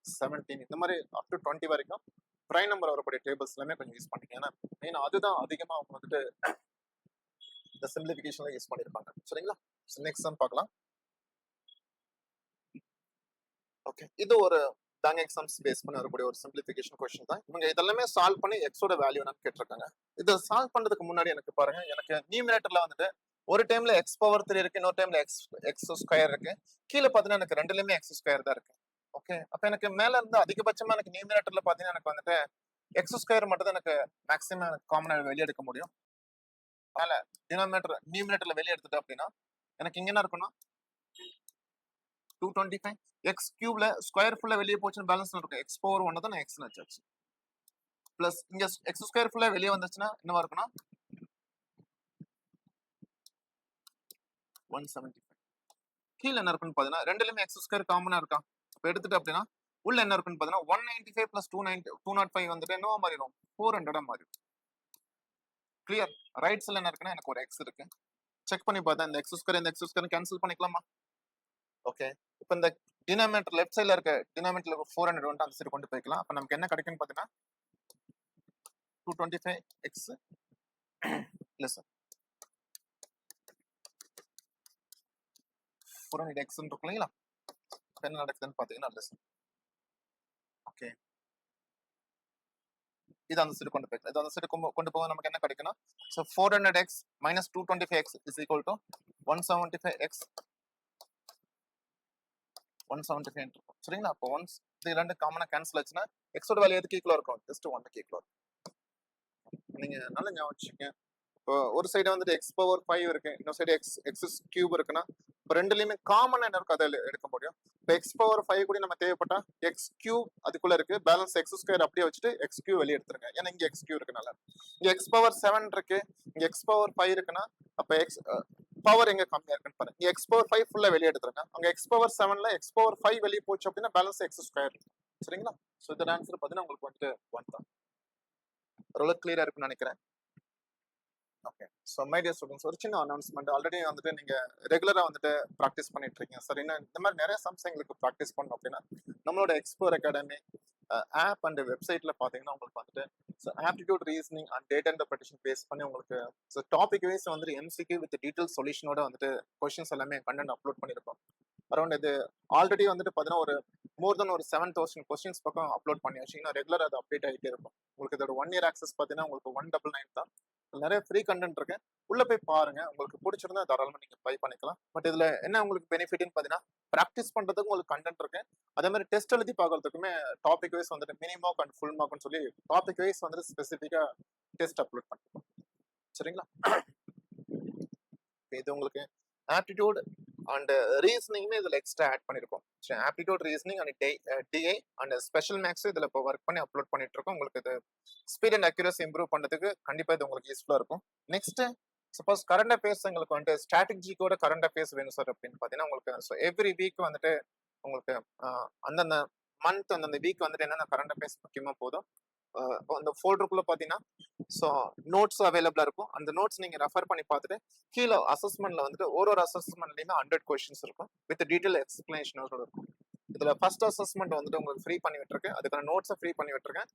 [SPEAKER 1] 17 இந்த மாதிரி அப் டு 20 வரைக்கும் ப்ரைம் நம்பர் வரக்கூடிய டேபிள்ஸ் எல்லாமே கொஞ்சம் யூஸ் பண்ணிக்கங்க. ஏன்னா மெயின் அதுதான் அதிகமாக அவங்க வந்துட்டு இந்த சிம்பிளிஃபிகேஷன்ல யூஸ் பண்ணியிருப்பாங்க. சரிங்களா? நெக்ஸ்ட் சம் பார்க்கலாம். ஓகே, இது ஒரு பேங்க் எக்ஸாம்ஸ் பேஸ் பண்ணி வரக்கூடிய ஒரு சிம்பிளிஃபிகேஷன் கொஸ்டின் தான். இவங்க இதெல்லாமே சால்வ் பண்ணி எக்ஸோட வேல்யூ என்னன்னு கேட்டிருக்காங்க. இதை சால்வ் பண்றதுக்கு முன்னாடி எனக்கு பாருங்க, எனக்கு நியூமினேட்டர்ல வந்துட்டு ஒரு டைம்ல எக்ஸ் பவர் 3 இருக்கு, இன்னொரு டைம்ல எக்ஸ் ஸ்கொயர் இருக்கு, கீழே பாத்தீங்கன்னா எனக்கு ரெண்டுலயுமே எக்ஸ் ஸ்கொயர் தான் இருக்கு. ஓகே, அப்ப எனக்கு மேல இருந்து அதிகபட்சமா எனக்கு நியூமினேட்டர்ல பாத்தீங்கன்னா எனக்கு வந்துட்டு எக்ஸ் ஸ்கொயர் மட்டும் தான் எனக்கு மேக்ஸிமம் எனக்கு காமனா வெளியே எடுக்க முடியும். அதனால நியூமினேட்டர்ல வெளியே எடுத்துட்டேன் அப்படின்னா எனக்கு இங்க என்ன இருக்குன்னா 225 எக்ஸ் கியூப்ல ஸ்கொயர் ஃபுல்லா வெளியே போச்சுன்னு பேலன்ஸ் இருக்கும். எக்ஸ் பவர் 1 தான் நான் எக்ஸ் வச்சாச்சு. பிளஸ் இங்க எக்ஸ் ஸ்கொயர் ஃபுல்லா வெளியே வந்துச்சுன்னா என்னவா இருக்குன்னா 175. கீழே என்ன இருக்குன்னு பாத்தீங்கன்னா ரெண்டுலயுமே எக்ஸ் ஸ்கொயர் காமனா இருக்கா. இப்போ எடுத்துட்டு அப்படின்னா உள்ள என்ன இருக்குன்னு பாத்தீங்கன்னா 195 பிளஸ் 205 வந்துட்டு என்னவா மாறிடும் 400 மாறிடும். கிளியர்? ரைட் சைட்ல என்ன இருக்குன்னா எனக்கு ஒரு எக்ஸ் இருக்கு. செக் பண்ணி பார்த்தா இந்த எக்ஸ் ஸ்கொயர் கேன்சல் பண்ணிக்கலாமா? ஓகே, இப்போ இந்த டினாமினேட்டர் லெஃப்ட் சைடுல இருக்க டினாமினேட்டர்ல 400 வந்து அந்த சைடு கொண்டு போய்க்கலாம். அப்ப நமக்கு என்ன கிடைக்கும்னு பாத்தீங்கன்னா 225x பிளஸ் 400x இருக்கும் இல்லைங்களா? என்ன நடக்குதுன்னு பாத்தீங்கன்னா லெஸ். ஓகே, இது அந்த சைடு கொண்டு போய்க்கலாம். இது அந்த சைடு கொண்டு போக நமக்கு என்ன கிடைக்கும்னா so 400x minus 225x is equal to 175x 175 இருக்கும். சரிங்களா? அப்போ ஒன்ஸ் இது ரெண்டு காமனா கேன்சல் ஆச்சுன்னா எக்ஸோட வேல்யூ எதுக்கு ஈக்குவலா இருக்கும்? ஜஸ்ட் 1க்கு ஈக்குவலா இருக்கும். நீங்க நல்லா ஞாபகம் வச்சுக்கோங்க. இப்போ ஒரு சைடு வந்துட்டு எக்ஸ் பவர் 5 இருக்கு, இன்னொரு சைடு எக்ஸ் கியூப் இருக்குன்னா இப்போ ரெண்டுலயுமே காமன் என்ன இருக்கும் அதை எடுக்க முடியும். இப்போ எக்ஸ் பவர் 5 கூட நம்ம தேவைப்பட்டா எக்ஸ் கியூ அதுக்குள்ள இருக்கு, பேலன்ஸ் எக்ஸ் ஸ்கொயர் அப்படியே வச்சுட்டு எக்ஸ் கியூ வெளியே எடுத்துருங்க. ஏன்னா இங்க எக்ஸ் கியூ இருக்கனால. இங்க எக்ஸ் பவர் 7 இருக்கு, இங்க எக்ஸ் பவர் 5 இருக்குன்னா அப்ப எக்ஸ் பவர் எங்க கம்மியா இருக்குன்னு பாருங்க. இங்க எக்ஸ் பவர் 5 ஃபுல்லா வெளியே எடுத்துருங்க. அங்க எக்ஸ் பவர் 7ல எக்ஸ் பவர் 5 வெளியே போச்சு அப்படின்னா பேலன்ஸ் எக்ஸ் ஸ்கொயர். சரிங்களா? ஸோ இதோட ஆன்சர் பார்த்தீங்கன்னா உங்களுக்கு வந்துட்டு 1 தான். ஓரளவுக்கு கிளியரா இருக்குன்னு நினைக்கிறேன். Okay. So my dear students, ஒரு சின்ன அனௌன்ஸ்மெண்ட். ஆல்ரெடி வந்துட்டு நீங்க ரெகுலரா வந்துட்டு ப்ராக்டிஸ் பண்ணிட்டு இருக்கீங்க. சரி, இந்த மாதிரி நிறைய சம்ஸ் எங்களுக்கு ப்ராக்டிஸ் பண்ணணும் அப்படின்னா நம்மளோட எக்ஸ்ப்ளோர் அகாடமி ஆப் அண்ட் வெப்சைட்ல பாத்தீங்கன்னா உங்களுக்கு வந்துட்டு aptitude reasoning and data interpretation base பண்ணி உங்களுக்கு டாபிக் வைஸ் வந்துட்டு எம்சிக்யூ வித் டீடைல் சொல்யூஷனோட வந்துட்டு கொஸ்டின்ஸ் எல்லாமே கண்டென்ட் அப்லோட் பண்ணியிருக்கோம். அரௌண்ட் இது ஆல்ரெடி வந்துட்டு பார்த்தீங்கன்னா ஒரு மோர் தென் ஒரு 7,000 கொஸ்டின்ஸ் பக்கம் அப்லோட் பண்ணி வச்சிங்கன்னா ரெகுலர் அது அப்டேட் ஆகிட்டே இருக்கும். உங்களுக்கு இதோட 1 இயர் ஆக்சஸ் பார்த்தீங்கன்னா உங்களுக்கு 199 தான். நிறைய ஃப்ரீ கண்டென்ட் இருக்கு, உள்ள போய் பாருங்க. உங்களுக்கு பிடிச்சிருந்தா தாராளமா நீங்க பை பண்ணிக்கலாம். பட் இதுல என்ன உங்களுக்கு பெனிஃபிட்னு பாத்தீங்கன்னா ப்ராக்டிஸ் பண்றதுக்கு உங்களுக்கு கண்டென்ட் இருக்கு, அதே மாதிரி டெஸ்ட் எழுதி பார்க்கறதுக்குமே டாபிக் வைஸ் வந்துட்டு மினி மார்க் அண்ட் ஃபுல் மார்க்னு சொல்லி டாபிக் வைஸ் வந்துட்டு ஸ்பெசிஃபிக்கா டெஸ்ட் அப்லோட் பண்ணிருக்கோம். சரிங்களா? இது உங்களுக்கு ஆப்டிடியூட் அண்ட் ரீசனிங்மே இதுல எக்ஸ்ட்ரா ஆட் பண்ணிருக்கோம். Aptitude reasoning and DI and special maths இதுல இப்போ ஒர்க் பண்ணி அப்லோட் பண்ணிட்டு இருக்கோம். உங்களுக்கு இது ஸ்பீட் அண்ட் அக்யூரசி இம்ப்ரூவ் பண்றதுக்கு கண்டிப்பா இது உங்களுக்கு யூஸ்ஃபுல்லா இருக்கும். நெக்ஸ்ட் சப்போஸ் கரண்ட் அஃபேர்ஸ் எங்களுக்கு வந்துட்டு ஸ்ட்ராட்டஜிக்கோட கரண்ட் அஃபேர்ஸ் வேணும் சார் அப்படின்னு பாத்தீங்கன்னா உங்களுக்கு எவ்ரி வீக் வந்துட்டு உங்களுக்கு அந்தந்த மந்த் அந்தந்த வீக் வந்துட்டு என்னென்ன கரண்ட் அஃபேர்ஸ் முக்கியமா போதும் அந்த ஃபோல்டருக்குள்ள பாத்தீங்கன்னா ஸோ நோட்ஸ் அவைலபிளா இருக்கும். அந்த நோட்ஸ் நீங்க ரெஃபர் பண்ணி பார்த்துட்டு கீழே அசஸ்மெண்ட்ல வந்துட்டு ஒரு அசஸ்மெண்ட்லயுமே 100 கொஸ்டின்ஸ் இருக்கும் வித் டீடைல் எக்ஸ்பிளனேஷனோட இருக்கும். இதுல ஃபர்ஸ்ட் அசஸ்மெண்ட் வந்துட்டு உங்களுக்கு ஃப்ரீ பண்ணி விட்டுருக்கேன், அதுக்கான நோட்ஸை ஃப்ரீ பண்ணி விட்டுருக்கேன்.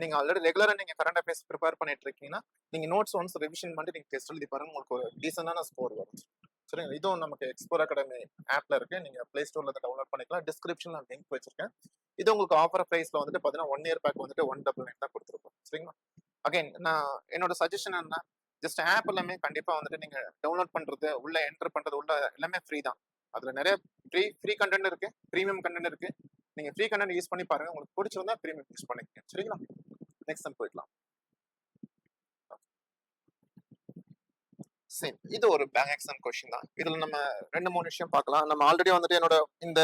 [SPEAKER 1] நீங்க ஆல்ரெடி ரெகுலரா நீங்க கரண்ட் அஃபேர்ஸ் ப்ரிப்பேர் பண்ணிட்டு இருக்கீங்கன்னா நீங்க நோட்ஸ் ஒன்ஸ் ரிவிஷன் பண்ணி நீங்க டெஸ்ட் எழுதி பாருங்க, உங்களுக்கு ஒரு டீசென்டான ஸ்கோர் வரும். சரிங்க, இதுவும் நமக்கு எக்ஸ்ப்ளோர் அகாடமி ஆப்ல இருக்கு, நீங்க பிளே ஸ்டோர்ல டவுன்லோட் பண்ணிக்கலாம். டிஸ்கிரிப்ஷன்ல லிங்க் வச்சிருக்கேன். இது உங்களுக்கு ஆஃபர் பிரைஸ்ல வந்துட்டு பாத்தீங்கன்னா 1 இயர் பேக் வந்துட்டு 199 தான் கொடுத்துருக்கோம். சரிங்களா? அகைன் நான் என்னோட சஜஷன் என்ன, ஜஸ்ட் ஆப் எல்லாமே கண்டிப்பா வந்துட்டு நீங்க டவுன்லோட் பண்றது, உள்ள என்டர் பண்றது, உள்ள எல்லாமே ஃப்ரீ தான். அதுல நிறைய ஃப்ரீ கண்டென்ட் இருக்கு, பிரீமியம் கண்டென்ட் இருக்கு. நீங்க ஃப்ரீ கண்டென்ட் யூஸ் பண்ணி பாருங்க, உங்களுக்கு பிடிச்சிருந்தா பிரீமியம் யூஸ் பண்ணிக்கங்க. சரிங்களா? நெக்ஸ்ட் டைம் போயிடலாம். சரி, இது ஒரு பேங்க் எக்ஸாம் கொஸ்டின் தான். இதுல நம்ம 2-3 விஷயம் பார்க்கலாம். நம்ம ஆல்ரெடி வந்துட்டு என்னோட இந்த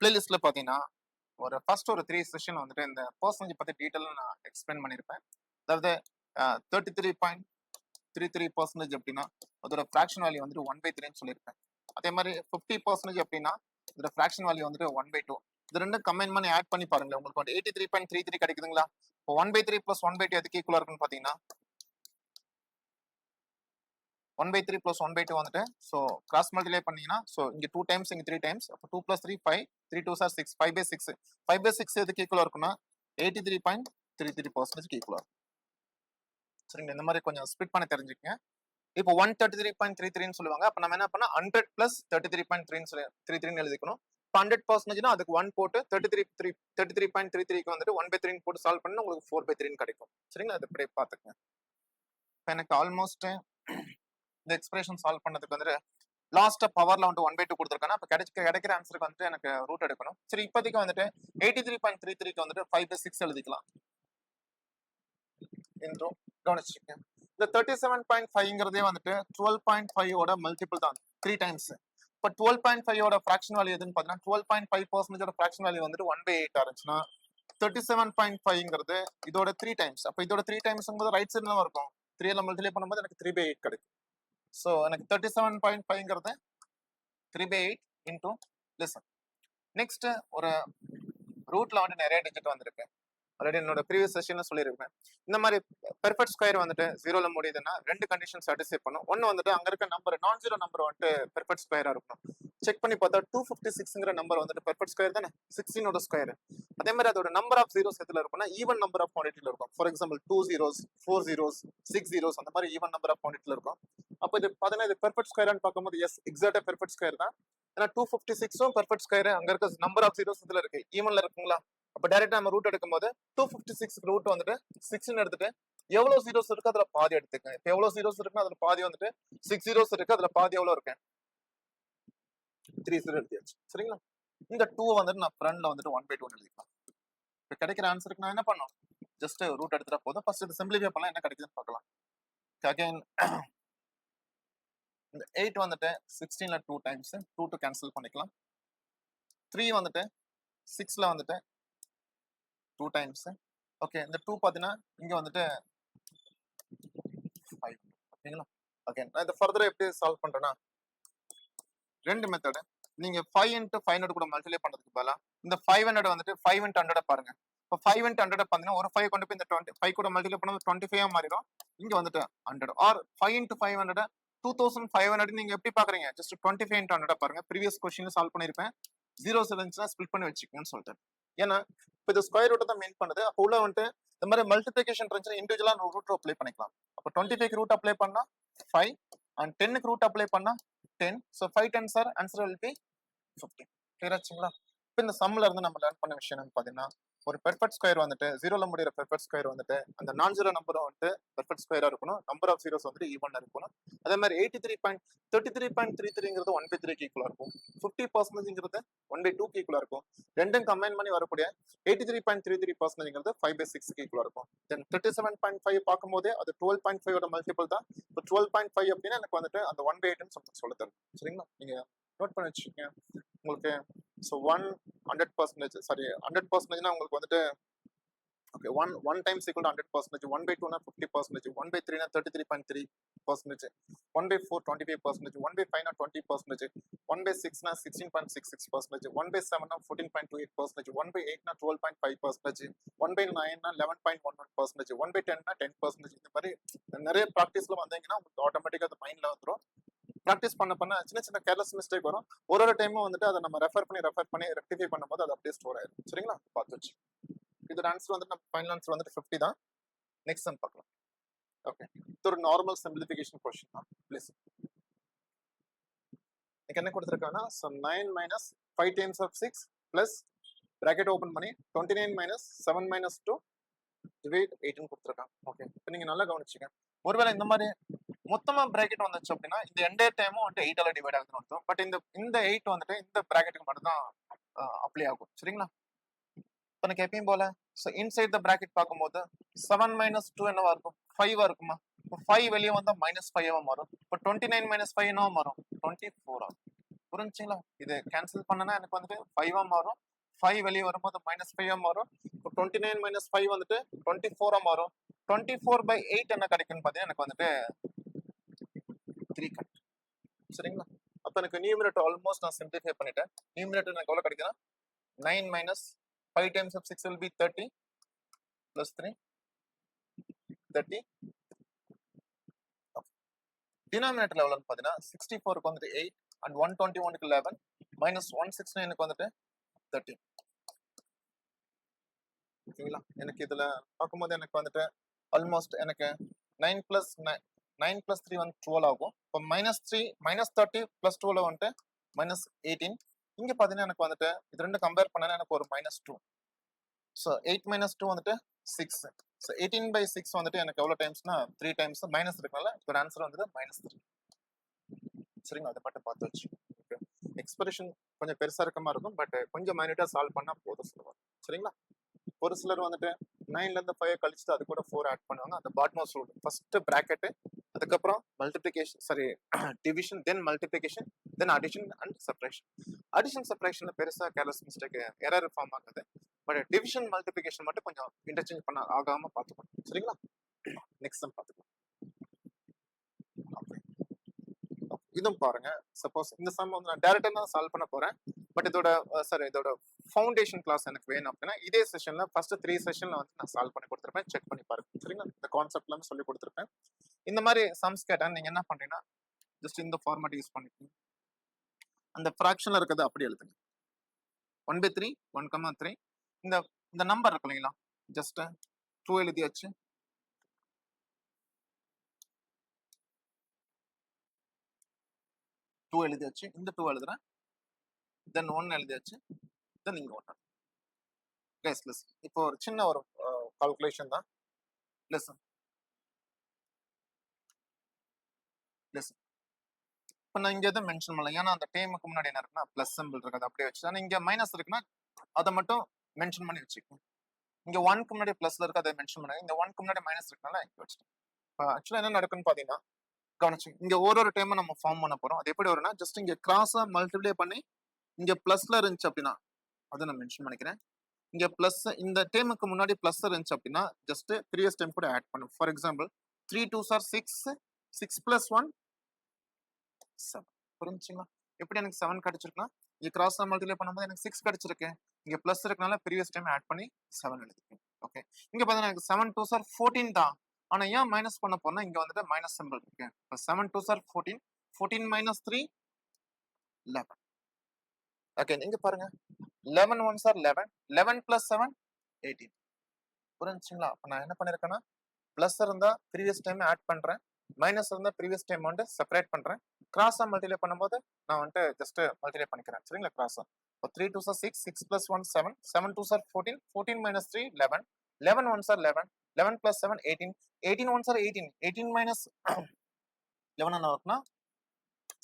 [SPEAKER 1] பிளேலிஸ்ட்ல பாத்தீங்கன்னா ஒரு ஃபர்ஸ்ட் ஒரு 3 செஷன் வந்துட்டு இந்த பர்சன்டேஜ் பத்தி டீட்டெயிலா நான் எக்ஸ்பிளைன் பண்ணியிருப்பேன். அதாவது 33.33% அப்படின்னா அதோட ஃபிராக்ஷன் வேல்யூ வந்துட்டு 1/3 சொல்லியிருப்பேன். அதே மாதிரி 50% அப்படின்னா இதோட ஃபிராக்ஷன் வேல்யூ வந்துட்டு 1/2. இது ரெண்டும் கம்பைன் பண்ணி ஆட் பண்ணி பாருங்க, உங்களுக்கு வந்து 83.33 கிடைக்குதுங்களா? இப்போ 1/3 + 1/2 எதுக்கு ஈக்குவலா இருக்குன்னு பாத்தீங்கன்னா 1/3 + 1/2 வந்துட்டு ஸோ கிராஸ் மல்டிப்ளை பண்ணீங்கன்னா ஸோ இங்க 2 டைம்ஸ் இங்க 3 டைம்ஸ், அப்போ 2 + 3 5, 3 2s are 6, 5/6. 5/6 எதுக்கு ஈக்குவலா இருக்குன்னா 83.33% ஈக்குவலா இருக்கும். சரிங்க, இந்த மாதிரி கொஞ்சம் ஸ்பிட் பண்ண தெரிஞ்சுக்கங்க. இப்போ 133.33 சொல்லுவாங்க. அப்ப நம்ம என்ன பண்ணா 100 + 33.33 எழுதிக்கணும். 100% அதுக்கு 1 போட்டு 33.33க்கு வந்துட்டு 1/3 போட்டு சால்வ் பண்ணா உங்களுக்கு 4/3 கிடைக்கும். சரிங்களா? அது அப்படியே பாத்துக்கங்க. இப்போ எனக்கு ஆல்மோஸ்ட் இந்த எக்ஸ்பிரஷன் சால்வ் பண்ணதுக்கு வந்துட்டு லாஸ்டா பவர்ல வந்து 1/2 கொடுத்துருக்காங்க. அப்ப கிடைக்கிற ஆன்சருக்கு வந்துட்டு எனக்கு ரூட் எடுக்கணும். சரி, இப்போதைக்கு வந்துட்டு 83.33க்கு வந்துட்டு 5/6 எழுதிக்கலாம். கவனிச்சுக்கங்க, இந்த 37.5ங்கிறதே வந்துட்டு 12.5 ஓட மல்டிபிள் தான், 3 டைம்ஸ். இப்போ 12.5 ஓட ஃபிராக்ஷன் வேல்யூ எதுன்னு பார்த்தீங்கன்னா 12.5% ஃபிராக்ஷன் வேல்யூ வந்துட்டு 1/8 இருந்துச்சுன்னா 37.5ங்கிறது இதோட 3 டைம்ஸ். அப்போ இதோட 3 டைம்ஸ்ங்கும்போது ரைட் சைடுல தான் இருக்கும். 3ல மல்டிப்ளை பண்ணும்போது எனக்கு 3/8 கிடைக்கும். ஸோ எனக்கு 37.5ங்கிறது 3/8 இன்டூ லிசன். நெக்ஸ்ட் ஒரு ரூட்ல வந்து நிறைய டிஜிட் வந்திருக்கு. ஆல்ரெடி என்னோட ப்ரீவியஸ் செஷன்ல சொல்லியிருக்கேன். இந்த மாதிரி பெர்ஃபெக்ட் ஸ்கொயர் வந்துட்டு 0ல முடியுதுன்னா 2 கண்டிஷன் சாட்டிஸ்ஃபை பண்ணும். ஒன்னு வந்துட்டு அங்க இருக்க நம்பர் நான் ஜீரோ நம்பர் வந்துட்டு பெர்ஃபெக்ட் ஸ்கொயரா இருக்கும். செக் பண்ணி பார்த்தா 256ங்கிற நம்பர் வந்துட்டு பெர்ஃபெக்ட் ஸ்கொயர் தானே, 16ஓட ஸ்கொயர். அதே மாதிரி அதோட நம்பர் ஆஃப் ஜீரோஸ் எதுல இருக்கும்னா ஈவன் நம்பர் ஆஃப் குவான்டிட்டில இருக்கும். For example 2 zeros, 4 zeros, 6 zeros அந்த மாதிரி ஈவன் நம்பர் ஆஃப் குவான்டிட்டில இருக்கும். அப்போ இது பார்த்தீங்கன்னா இது பெர்ஃபெக்ட் ஸ்கொயர்னு பார்க்கும்போது எஸ் எக்ஸாக்டா பெர்ஃபெக்ட் ஸ்கொயர் தான். ஏன்னா 256ம் பெர்ஃபெக்ட் ஸ்கொயர், அங்க இருக்க நம்பர் ஆஃப் ஜீரோஸ் இதுல இருக்கு, ஈவன்ல இருக்குங்களா? அப்ப டைரக்டா நம்ம ரூட் எடுக்கும்போது 256 ரூட் வந்துட்டு 6ன்னு எடுத்துட்டு எவ்வளவு ஜீரோஸ் இருக்கு அதுல பாதி எடுத்துக்கங்க. இப்ப எவ்வளவு ஜீரோஸ் இருக்குன்னா அதுல பாதி வந்துட்டு 6 zeros இருக்கு, அதுல பாதி எவ்வளவு இருக்கு 3 0 எடுத்தாச்சு. சரிங்களா? இந்த 2 வந்துட்டு நான் ஃப்ரண்ட்ல வந்துட்டு 1/2 எழுதிக்கலாம். இப்ப கிடைக்கிற ஆன்சருக்கு நான் என்ன பண்ணணும், ஜஸ்ட் ரூட் எடுத்துட்டா போதும். ஃபர்ஸ்ட் இது சிம்பிளிஃபை பண்ணலாம், என்ன கிடைக்குதுன்னு பார்க்கலாம். அகைன் இந்த 8 வந்துட்டு 16ல 2 டைம்ஸ் 2 டு கேன்சல் பண்ணிக்கலாம். 3 வந்துட்டு 6ல வந்துட்டு 2 டைம்ஸ். ஓகே, இந்த 2 பார்த்தீங்கன்னா இங்க வந்துட்டு 5. ஓகேங்களா? ஓகே, நான் இதை ஃபர்தரா எப்படி சால்வ் பண்றேன்னா, ரெண்டு மெத்தட். நீங்க 5 into 500 கூட மல்டிப்ளை பண்றதுக்கு பதிலா இந்த 500 வந்துட்டு 5 into 100 பாருங்க. இப்போ 5 into 100 பார்த்தீங்கன்னா ஒரு 5 கொண்டு போய் இந்த 5 கூட மல்டிப்ளை பண்ணா 25 மாறிடும். இங்க வந்துட்டு 100 ஆர் 5 into 500 2500 நீங்க எப்படி பாக்குறீங்க? ஜஸ்ட் 25 into 100 பாருங்க. ப்ரீவியஸ் கொஸ்டின்ல சால்வ் பண்ணிருப்பேன். ஜீரோஸ் இருந்துச்சுன்னா ஸ்பிளிட் பண்ணி வச்சுக்கோங்கன்னு சொல்லிட்டு. ஏன்னா இப்போ இது ஸ்கொயர் ரூட் தான் மெயின் பண்ணுது. அப்போ உள்ள வந்துட்டு இந்த மாதிரி மல்டிபிளிகேஷன் இருந்துச்சுன்னா இண்டிவிஜுவலா ரூட் அப்ளை பண்ணிக்கலாம். அப்போ 25க்கு ரூட் அப்ளை பண்ணா 5 அண்ட் 10க்கு ரூட் அப்ளை பண்ணா 10. So 5 10 sir answer will be 15. Clear ஆச்சுங்களா? இப்போ இந்த சம்ல இருந்து நம்ம லேர்ன் பண்ண விஷயம் என்னன்னு பாத்தீங்கன்னா, ஒரு பெர்ஃபெக்ட் ஸ்கொயர் வந்துட்டு ஜீரோல முடிகிற பெர்ஃபெக்ட் ஸ்கொயர் வந்துட்டு அந்த நான் ஜீரோ நம்பரும் வந்துட்டு பெர்ஃபெக்ட் ஸ்கொயரா இருக்கணும். நம்பர் ஆஃப் ஜீரோஸ் வந்துட்டு ஈவனா இருக்கணும். அதே மாதிரி 33.33ங்கிறது 1/3க்கு ஈக்குவலா இருக்கும். 50%ங்கிறது 1/2க்கு ஈக்குவலா இருக்கும். ரெண்டும் கம்பைன் பண்ணி வரக்கூடிய 83.33%ங்கிறது 5/6க்கு ஈக்குவலா இருக்கும். தென் 37.5 பார்க்கும்போதே அது 12.5 மல்டிபிள் தான். இப்போ 12.5 அப்படின்னா எனக்கு வந்துட்டு அந்த 1/8ன்னு சொல்ல தரும். சரிங்களா? நீங்க நோட் பண்ணி வச்சுக்கோங்க. உங்களுக்கு ஸோ 100% சாரி 100%னா உங்களுக்கு வந்துட்டு ஓகே 1 டைம்ஸ் ஈக்குவல் டு 100%, 1/2னா 50%, 1/3னா 33.3%, 1/4 25%, 1/5னா 20%, 1/6னா 16.66%, 1/7னா 14.28%, 1/8னா 12.5%, 1/9னா 11.11%, 1/10னா 10%. இந்த மாதிரி நிறைய ப்ராக்டிஸ்ல வந்தீங்கன்னா உங்களுக்கு ஆட்டோமேட்டிக்கா அது மைண்ட்ல வந்துடும். ப்ராக்டிஸ் பண்ண சின்ன சின்ன கேர்லெஸ் மிஸ்டேக் வரும். ஒரு டைமும் வந்துட்டு அதை நம்ம ரெஃபர் பண்ணி ரெக்டிஃபை பண்ணும்போது அது அப்படியே ஸ்டோர் ஆயிடும். சரிங்களா? பார்த்து வச்சு இதோட ஆன்சர் வந்துட்டு நம்ம ஃபைனல் ஆன்சர் வந்துட்டு 50 தான். நெக்ஸ்ட் சம் பார்க்கலாம். ஓகே, இது ஒரு நார்மல் சிம்பிளிஃபிகேஷன் क्वेश्चन தான். ப்ளீஸ் எனக்கு என்ன கொடுத்துருக்காங்கன்னா, so 9 minus 5 times of 6 plus bracket open பண்ணி 29 minus 7 minus 2 divide 18 கொடுத்துருக்காங்க. ஓகே, இப்போ நீங்க நல்லா கவனிச்சுங்க. ஒருவேளை இந்த மாதிரி மொத்தமா பிராக்கெட் வந்துச்சு அப்படின்னா இந்த என்டையர் டைமும் வந்துட்டு 8ஆல டிவைட் ஆகுதுன்னு அர்த்தம். பட் இந்த 8 வந்துட்டு இந்த பிராக்கெட்டுக்கு மட்டும் தான் அப்ளை ஆகும். சரிங்களா? இப்போ எனக்கு எப்பயும் போல ஸோ இன்சைட் த பிராக்கெட் பார்க்கும்போது 7 minus 2 என்னவா இருக்கும்? 5 இருக்குமா? இப்போ 5 வெளியே வந்தா -5 மாறும். இப்போ 29 minus 5 என்னவா மாறும்? 24 ஆகும். புரிஞ்சுங்களா? இது கேன்சல் பண்ணனா எனக்கு வந்துட்டு 5 மாறும். 5 வெளியே வரும்போது -5 மாறும். இப்போ 29 minus 5 வந்துட்டு 24 மாறும். 24/8 என்ன கிடைக்குன்னு பார்த்தீங்கன்னா எனக்கு வந்துட்டு 3 கிடைக்கும். சரிங்களா? அப்போ எனக்கு நியூமரேட்டர் ஆல்மோஸ்ட் நான் சிம்பிளிஃபை பண்ணிட்டேன். நியூமரேட்டர் எனக்கு எவ்வளோ கிடைக்குதுன்னா 9 minus 5 times of 6 will be 30 plus 3 30. Denominator எவ்வளோன்னு பார்த்தீங்கன்னா 64க்கு வந்துட்டு 8 and 121க்கு 11 minus 169க்கு வந்துட்டு 13. ஓகேங்களா? எனக்கு இதுல பார்க்கும்போது எனக்கு வந்துட்டு ஆல்மோஸ்ட் எனக்கு 9 plus 3 வந்து 12 ஆகும். இப்போ -30 plus 12 வந்துட்டு -18. இங்க பாத்தீங்கன்னா எனக்கு வந்துட்டு இது ரெண்டு கம்பேர் பண்ணா எனக்கு ஒரு -2. ஸோ 8 minus 2 வந்துட்டு 6. ஸோ 18/6 வந்துட்டு எனக்கு எவ்வளவு டைம்ஸ்னா 3 டைம்ஸ் மைனஸ் இருக்கனால இதோட ஆன்சர் வந்துட்டு -3. சரிங்களா? அதை மட்டும் பார்த்து வச்சு எக்ஸ்பிரஷன் கொஞ்சம் பெருசா இருக்க மாதிரி இருக்கும். பட் கொஞ்சம் மைனூட்டா சால்வ் பண்ணா போதும் சொல்லுவாங்க. சரிங்களா? ஒரு சிலர் வந்துட்டு 9ல இருந்து 5 கழிச்சுட்டு அது கூட 4 ஆட் பண்ணுவாங்க. அந்த பாட்மோஸ்ட் ரூல் ஃபர்ஸ்ட் பிராக்கெட், அதுக்கப்புறம் multiplication sorry division, then multiplication, then addition and subtraction. Addition சப்ட்ராக்ஷன்ல பெருசா கேர்லெஸ் மிஸ்டேக் எரர் ஃபார்ம் ஆகுது. பட் டிவிஷன் மல்டிப்ளிகேஷன் மட்டும் கொஞ்சம் இன்டர்சேஞ்ச் பண்ண ஆகாம பார்த்துக்கணும். சரிங்களா? நெக்ஸ்ட் சம் பார்த்துக்கலாம். இதுவும் பாருங்க. சப்போஸ் இந்த சம் வந்து நான் டைரக்டா தான் சால்வ் பண்ண போறேன். பட் இதோட ஃபவுண்டேஷன் கிளாஸ் எனக்கு வேணும் அப்படின்னா இதே செஷன்ல ஃபர்ஸ்ட் 3 செஷன்ல வந்து நான் சால்வ் பண்ணி கொடுத்துருப்பேன். செக் பண்ணி பாருங்க. சரிங்களா? இந்த கான்செப்ட்ல இருந்து சொல்லி கொடுத்துருப்பேன். இந்த மாதிரி சம்ஸ் கேட்டா நீங்க என்ன பண்றீங்கன்னா ஜஸ்ட் இந்த ஃபார்மேட் யூஸ் பண்ணிக்கோங்க. அந்த ஃபிராக்ஷன்ல இருக்கிறது அப்படி எழுதுங்க. 1/3 1,3 இந்த நம்பர் இருக்கு இல்லைங்களா? ஜஸ்ட் 2 எழுதியாச்சு. 2 எழுதியாச்சு. இந்த 2 எழுதுறேன். தென் 1 எழுதியாச்சு. தென் இங்க 1. கைஸ் இப்போ ஒரு சின்ன ஒரு கால்குலேஷன் தான். லிசன் இப்போ நான் இங்க எதுவும் மென்ஷன் பண்ணல. ஏன்னா அந்த டைமுக்கு முன்னாடி என்ன இருக்குன்னா பிளஸ் சிம்பிள் இருக்கு. அதை அப்படியே வச்சு. ஆனால் இங்க மைனஸ் இருக்குன்னா அதை மட்டும் மென்ஷன் பண்ணி வச்சுக்கோங்க. இங்க 1க்கு முன்னாடி பிளஸ்ல இருக்கு, அதை மென்ஷன் பண்ணாங்க. இந்த 1க்கு முன்னாடி மைனஸ் இருக்கனால இங்க வச்சுட்டேன். ஆக்சுவலா என்ன நடக்குன்னு பாத்தீங்கன்னா கவனிச்சு இங்க ஒரு டைம் நம்ம ஃபார்ம் பண்ண போறோம். அது எப்படி வரும்னா ஜஸ்ட் இங்க கிராஸா மல்டிப்ளை பண்ணி இங்க பிளஸ்ல இருந்துச்சு அப்படின்னா அதை நான் மென்ஷன் பண்ணிக்கிறேன். இங்க பிளஸ் இந்த டேமுக்கு முன்னாடி பிளஸ் இருந்துச்சு அப்படின்னா ஜஸ்ட் ப்ரீவியஸ் டைம் கூட ஆட் பண்ணும். For example 3 2s are 6 6 plus 1 7. புரிஞ்சுங்களா? எப்படி எனக்கு 7 கிடைச்சிருக்குன்னா இங்க கிராஸ் மல்டிப்ளை பண்ணும்போது எனக்கு 6 கிடைச்சிருக்கு. இங்க பிளஸ் இருக்கனால ப்ரீவியஸ் டைம் ஆட் பண்ணி 7 எழுதிருக்கேன். ஓகே, இங்க பாத்தீங்கன்னா எனக்கு 7 2s are 14 தான். ஆனா ஏன் மைனஸ் பண்ண போறேன்னா இங்க வந்துட்டு மைனஸ் சிம்பிள் இருக்கு. 7 2s are 14 14 minus 3 11. ஓகே, நீங்க பாருங்க 11 1s are 11 11 plus 7 18. புரிஞ்சுங்களா? அப்ப நான் என்ன பண்ணிருக்கேன்னா பிளஸ் இருந்தா ப்ரீவியஸ் டைம் ஆட் பண்றேன், மைனஸ் இருந்தா ப்ரீவியஸ் டைம் வந்து செப்பரேட் பண்றேன். கிராஸா மல்டிப்ளை பண்ணும்போது நான் வந்துட்டு ஜஸ்ட் மல்டிப்ளை பண்ணிக்கிறேன். சரிங்களா? கிராஸா இப்போ 3 2s are 6 6 plus 1 7 7 2s are 14 14 minus 3 11 11 1s are 11 11 plus 7 18 18 1s are 18 18 minus 11 என்ன இருக்குன்னா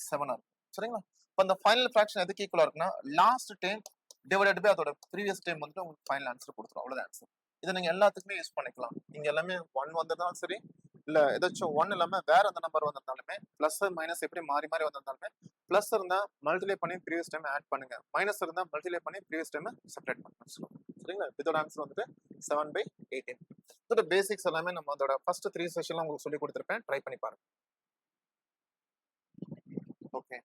[SPEAKER 1] 7 இருக்கும். சரிங்களா? இப்போ அந்த ஃபைனல் ஃபிராக்ஷன் எதுக்கு ஈக்குவலா இருக்குன்னா லாஸ்ட் டைம் டிவைடட் பை அதோட ப்ரீவியஸ் டைம் வந்துட்டு உங்களுக்கு ஃபைனல் ஆன்சர் கொடுத்துரும். அவ்வளவுதான் ஆன்சர். இதை நீங்க எல்லாத்துக்குமே யூஸ் பண்ணிக்கலாம். நீங்க எல்லாமே 1 வந்ததாலும் சரி, இல்ல ஏதாச்சும் 1 இல்லாம வேற எந்த நம்பர் வந்திருந்தாலுமே பிளஸ் மைனஸ் எப்படி மாறி மாறி வந்திருந்தாலுமே பிளஸ் இருந்தா மல்டிப்ளை பண்ணி ப்ரீவியஸ் டைம் ஆட் பண்ணுங்க, மைனஸ் இருந்தா மல்டிப்ளை பண்ணி ப்ரீவியஸ் டைம் செப்பரேட் பண்ணுங்க. சரிங்களா? இதோட ஆன்சர் வந்துட்டு 7/18. இதோட பேசிக்ஸ் எல்லாமே நம்ம அதோட ஃபர்ஸ்ட் 3 செஷன்ல உங்களுக்கு சொல்லி கொடுத்துருப்பேன். ட்ரை பண்ணி பாருங்க. ஓகே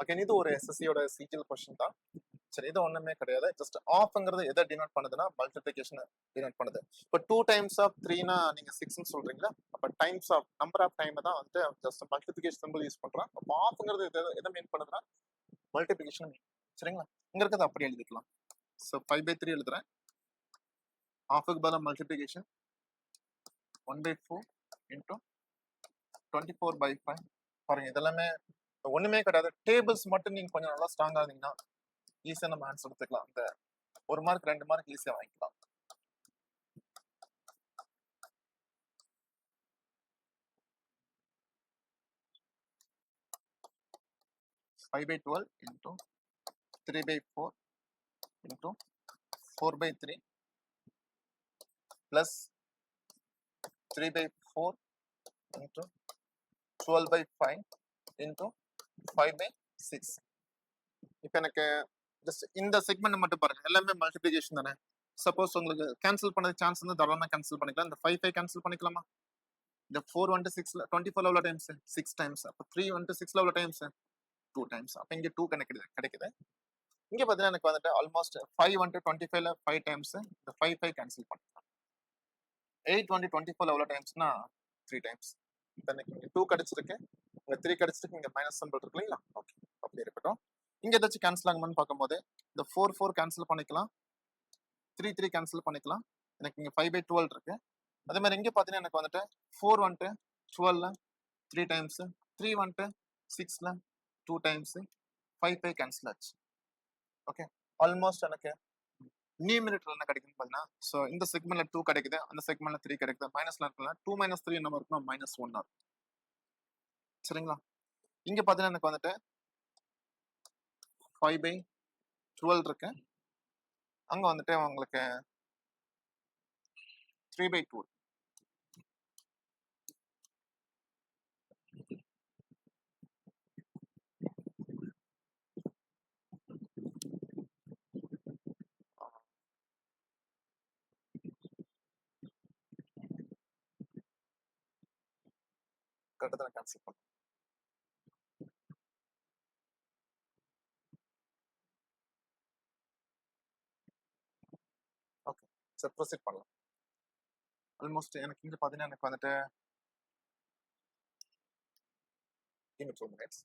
[SPEAKER 1] ஓகே, இது ஒரு எஸ்எஸ்சியோட சிஜிஎல் கொஸ்டின் தான். சரி, இது ஒண்ணுமே கிடையாது. ஜஸ்ட் ஆஃப்ங்கிறது எதை டினோட் பண்ணுதுன்னா மல்டிப்ளிகேஷன் டினோட் பண்ணுது. இப்போ 2 times of 3னா நீங்க 6ன்னு சொல்றீங்களா? அப்ப times of number of time தான் வந்து ஜஸ்ட் மல்டிப்ளிகேஷன் சிம்பிள் யூஸ் பண்றோம். அப்போ ஆஃப்ங்கிறது எதை மீன் பண்ணுதுன்னா மல்டிப்ளிகேஷன். சரிங்களா? இங்க இருக்கிறது அப்படி எழுதிக்கலாம். ஸோ 5/3 எழுதுறேன். ஆஃபுக்கு பதிலாக மல்டிப்ளிகேஷன் 1/4 இன்டூ 24/5. பாருங்க, இதெல்லாமே ஒண்ணுமே கிடையாது. டேபிள்ஸ் மட்டும் நீங்க கொஞ்சம் நல்லா ஸ்ட்ராங்கா இருந்தீங்கன்னா ஈஸியா நம்ம ஆன்சர் எடுத்துக்கலாம். அந்த 1 மார்க் 2 மார்க் ஈஸியா வாங்கிக்கலாம். Five by 12 into 3/4 into 4/3 plus 3/4 into 12/5 into 5/6. இப்போ எனக்கு ஜஸ்ட் இந்த செக்மெண்ட் மட்டும் பாருங்க, எல்லாமே மல்டிப்ளிகேஷன் தானே. சப்போஸ் உங்களுக்கு கேன்சல் பண்ண சான்ஸ் வந்து தாராளமா கேன்சல் பண்ணிக்கலாம். இந்த 5 கேன்சல் பண்ணிக்கலாமா? இந்த 4 வந்துட்டு 6ல 24 எவ்வளவு டைம்ஸ்? 6 டைம்ஸ். அப்போ 3 வந்துட்டு 6ல எவ்வளவு டைம்ஸ்? 2 டைம்ஸ். அப்போ இங்க 2 கிடைக்குது. இங்க பாத்தீங்கன்னா எனக்கு வந்துட்டு ஆல்மோஸ்ட் 5 வந்துட்டு 25ல 5 டைம்ஸ். இந்த 5 கேன்சல் பண்ணிக்கலாம். 8 வந்து 24 எவ்வளவு டைம்ஸ்னா 3 டைம்ஸ். இப்போ எனக்கு இங்க 2 கிடைச்சிருக்கு, இங்க 3 கிடைச்சிருக்கு, இங்க மைனஸ் சிம்பிள் இருக்கு இல்லைங்களா? ஓகே, அப்படி இருக்கட்டும். இங்க ஏதாச்சும் கேன்சல் ஆகுமான்னு பார்க்கும்போது இந்த 4 கேன்சல் பண்ணிக்கலாம், 3 கேன்சல் பண்ணிக்கலாம். எனக்கு இங்க 5/12 இருக்கு. அதே மாதிரி இங்க பாத்தீங்கன்னா எனக்கு வந்துட்டு 4 வந்துட்டு 12ல 3 டைம்ஸ், 3 வந்துட்டு 6ல 2 டைம்ஸ், 5 கேன்சல் ஆச்சு. ஓகே, ஆல்மோஸ்ட் எனக்கு நியூமரேட்டர் என்ன கிடைக்குன்னு பாத்தீங்கன்னா, ஸோ இந்த செக்மெண்ட்ல 2 கிடைக்குது, அந்த செக்மெண்ட்ல 3 கிடைக்குது. மைனஸ்ல இருக்குல்ல 2 - 3 என்ன இருக்குன்னா -1 இருக்கும். சரிங்களா? இங்க பாத்தீங்கன்னா எனக்கு வந்துட்டு 5/12 இருக்கு, அங்க வந்துட்டு உங்களுக்கு 3/2. கரெக்டாக கேன்சல் பண்ணும். ஓகே, சரி ப்ரொசீட் பண்ணலாம். ஆல்மோஸ்ட் எனக்கு இங்க பாத்தீங்கன்னா எனக்கு வந்துட்டு 2 minutes.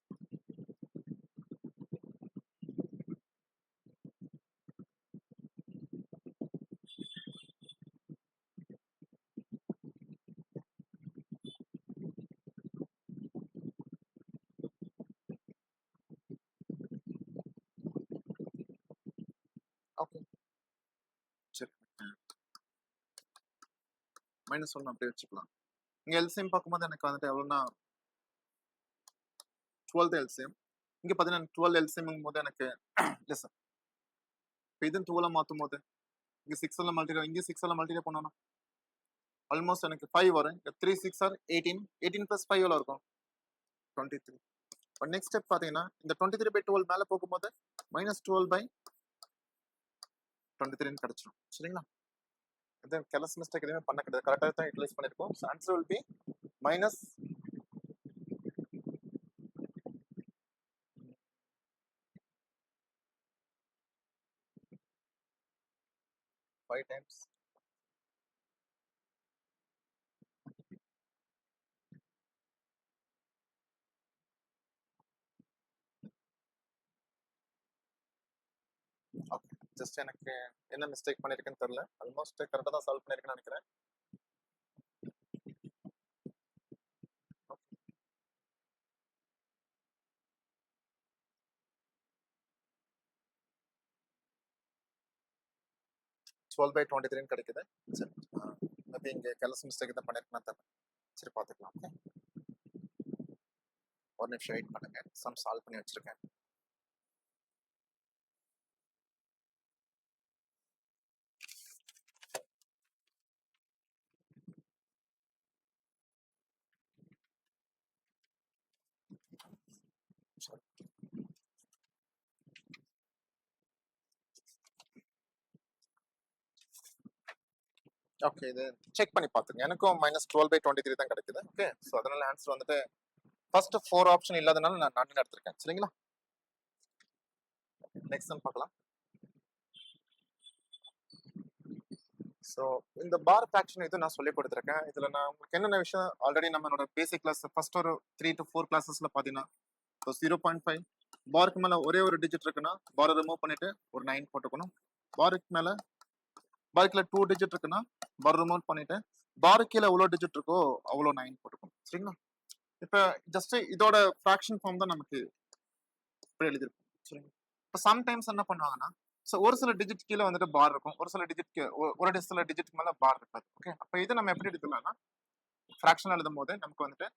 [SPEAKER 1] ஓகே, சரி -1 அப்படியே வச்சுக்கலாம். இங்க எல்சிஎம் பார்க்கும்போது எனக்கு வந்துட்டு எவ்வளோன்னா 12 எல்சிஎம். இங்க பாத்தீங்கன்னா 12 எல்சிஎம் போது எனக்கு லெசன். இப்போ இது 12 மாத்தும் போது இங்க 6ல மல்டிப்ளை, இங்க 6ல மல்டிப்ளை பண்ணணும், ஆல்மோஸ்ட் எனக்கு 5 வரும். 3 6 are 18 18 + 5 எவ்வளோ இருக்கும்? 23. இப்போ நெக்ஸ்ட் ஸ்டெப் பார்த்தீங்கன்னா இந்த 23/12 மேலே போகும்போது -12/23 கிடைச்சிடும். சரிங்களா? இது கெலஸ் மிஸ்டேக் எதுவுமே பண்ண கிடையாது, கரெக்டாக தான் யூட்டிலைஸ் பண்ணியிருக்கோம். So answer will be -5 times okay. Just எனக்கு என்ன மிஸ்டேக் பண்ணியிருக்கேன்னு தெரியல, ஆல்மோஸ்ட் கரெக்டாக தான் சால்வ் பண்ணியிருக்கேன்னு நினைக்கிறேன். 12/23 கிடைக்குது. சரி, மேபி இங்கே கெலஸ் மிஸ்டேக் தான் பண்ணியிருக்கேன்னு தெரியல. சரி, பார்த்துக்கலாம். ஓகே, ஒரு நிமிஷம் வெயிட் பண்ணுங்க, சம் சால்வ் பண்ணி வச்சிருக்கேன். ஓகே, இது செக் பண்ணி பார்த்துங்க. எனக்கும் -12/23 தான் கிடைக்குது. ஓகே, ஸோ அதனால ஆன்சர் வந்துட்டு ஃபர்ஸ்ட் 4 ஆப்ஷன் இல்லாதனால நான் நன்னு எடுத்திருக்கேன். சரிங்களா? நெக்ஸ்ட் சம் பார்க்கலாம். ஸோ இந்த பார் ஃபிராக்ஷன் இது நான் சொல்லி கொடுத்துருக்கேன். இதில் நான் உங்களுக்கு என்னென்ன விஷயம் ஆல்ரெடி நம்மளோட பேசிக் கிளாஸ் ஃபர்ஸ்ட் ஒரு 3 to 4 கிளாஸஸ்ல பார்த்தீங்கன்னா, ஸோ 0.5 பாருக்கு மேலே ஒரே ஒரு டிஜிட் இருக்குன்னா பாரை ரிமூவ் பண்ணிட்டு ஒரு 9 போட்டுக்கணும். பாருக்கு மேலே பாருக்குல 2 டிஜிட் இருக்குன்னா பார் ரிமூவ் பண்ணிட்டு பாருக்கு கீழே எவ்வளோ டிஜிட் இருக்கோ அவ்வளோ 9 போட்டுக்கணும். சரிங்களா? இப்போ ஜஸ்ட் இதோட ஃபிராக்ஷன் ஃபார்ம் தான் நமக்கு இப்படி எழுதிருக்கும். சரிங்களா? இப்போ சம்டைம்ஸ் என்ன பண்ணுவாங்கன்னா, ஸோ ஒரு சில டிஜிட் கீழே வந்துட்டு பார் இருக்கும், ஒரு சில டிஜிட் மேலே பார் இருக்காது. ஓகே, அப்போ இதை நம்ம எப்படி எடுத்துக்கலாம்னா, ஃபிராக்ஷன் எழுதும் போது நமக்கு வந்துட்டு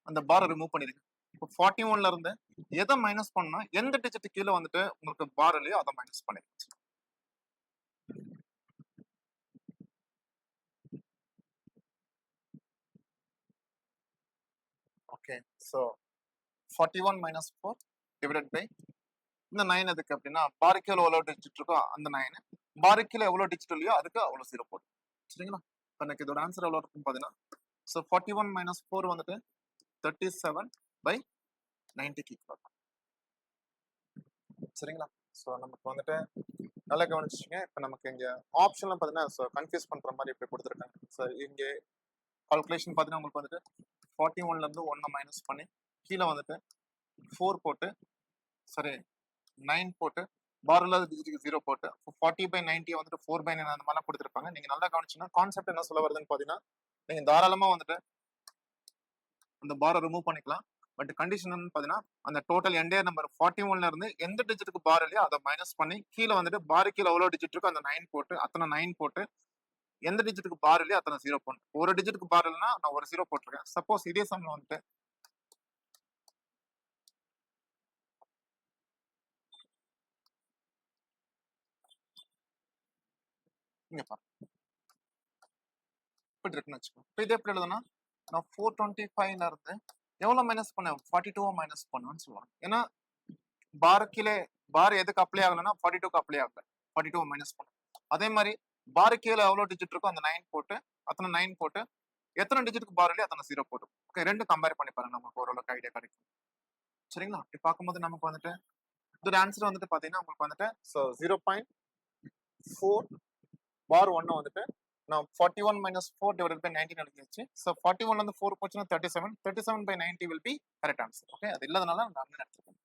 [SPEAKER 1] அந்த பாரை ரிமூவ் பண்ணிடுங்க. இப்போ 41ல இருந்து எதை மைனஸ் பண்ணா எந்த டிஜிட் கீழே வந்துட்டு உங்களுக்கு பார் இல்லையோ அதை மைனஸ் பண்ணிடுங்க. ஓகே, ஸோ 41 - 4 டிவைடட் பை இந்த 9 எதுக்கு அப்படின்னா பாருக்கு எவ்வளோ டிஜிட் இருக்கோ அந்த 9, பாருக்கு எவ்வளோ டிஜிட் இல்லையோ அதுக்கு அவ்வளோ 0 போடும். சரிங்களா? இப்போ எனக்கு இதோட ஆன்சர் எவ்வளோ இருக்கும் பார்த்தீங்கன்னா, ஸோ 41 - 4 வந்துட்டு 37/90 ஈக்குவல். சரிங்களா? ஸோ நமக்கு வந்துட்டு நல்லா கவனிச்சிங்க. இப்போ நமக்கு இங்கே ஆப்ஷன்ல பார்த்தீங்கன்னா ஸோ கன்ஃபியூஸ் பண்ணுற மாதிரி இப்படி கொடுத்துருக்காங்க. ஸோ இங்கே கால்குலேஷன் பார்த்தீங்கன்னா உங்களுக்கு வந்துட்டு 41லேருந்து 1 மைனஸ் பண்ணி கீழே வந்துட்டு 4 போட்டு, சரி 9 போட்டு, பார் இல்லாத டிஜிட்டுக்கு 0 போட்டு 40/90 வந்துட்டு 4/9 அந்த மாதிரிலாம் கொடுத்துருப்பாங்க. நீங்கள் நல்லா கவனிச்சுன்னா கான்செப்ட் என்ன சொல்ல வருதுன்னு பார்த்தீங்கன்னா, நீங்கள் தாராளமாக வந்துட்டு அந்த பாரை ரிமூவ் பண்ணிக்கலாம். பட் கண்டிஷன் பார்த்தீங்கன்னா அந்த டோட்டல் என்டையர் நம்பர் 41ல இருந்து எந்த டிஜிட்டுக்கு பார் இல்லையோ அதை மைனஸ் பண்ணி கீழே வந்துட்டு பாரு கீழே எவ்வளோ டிஜிட் இருக்கோ அந்த 9 போட்டு, அத்தனை 9 போட்டு, எந்த டிஜிட்டுக்கு பார் இல்லையோ அத்தனை 0 போடணும். ஒரு டிஜிட்டுக்கு பார் இல்லைன்னா நான் ஒரு 0 போட்டிருக்கேன். சப்போஸ் இதே சம்ல வந்துட்டு இங்க பாருங்க இப்படி இருக்குன்னு வச்சுக்கோ. இப்போ இதே எப்படி எழுதுனா நான் 425ல இருந்து எவ்வளோ மைனஸ் பண்ணேன், 42 மைனஸ் பண்ணுவேன்னு சொல்லுவாங்க. ஏன்னா பார் கீழே பார் எதுக்கு அப்ளை ஆகலைன்னா 42க்கு அப்ளை ஆகல, 42 மைனஸ் பண்ணும். அதே மாதிரி பாரு கீழே எவ்வளோ டிஜிட் இருக்கோ அந்த 9 போட்டு, அத்தனை 9 போட்டு, எத்தனை டிஜிட்டுக்கு பார் இல்லையோ அத்தனை 0 போட்டு. ஓகே, ரெண்டு கம்பேர் பண்ணி பாருங்க, நமக்கு ஓரளவுக்கு ஐடியா கிடைக்கும். சரிங்களா? இப்படி பார்க்கும்போது நமக்கு வந்துட்டு இதோட ஆன்சர் வந்துட்டு பார்த்தீங்கன்னா உங்களுக்கு வந்துட்டு ஸோ 0.4 பார் 1 வந்துட்டு நான் 41 - 4 டிவைடட் பை 90 எழுதியாச்சு. ஸோ 41ல இருந்து 4 போச்சுன்னா 37, 37/90 will be correct answer. Okay, அது இல்லாதனால நான் எடுத்துருக்கேன்.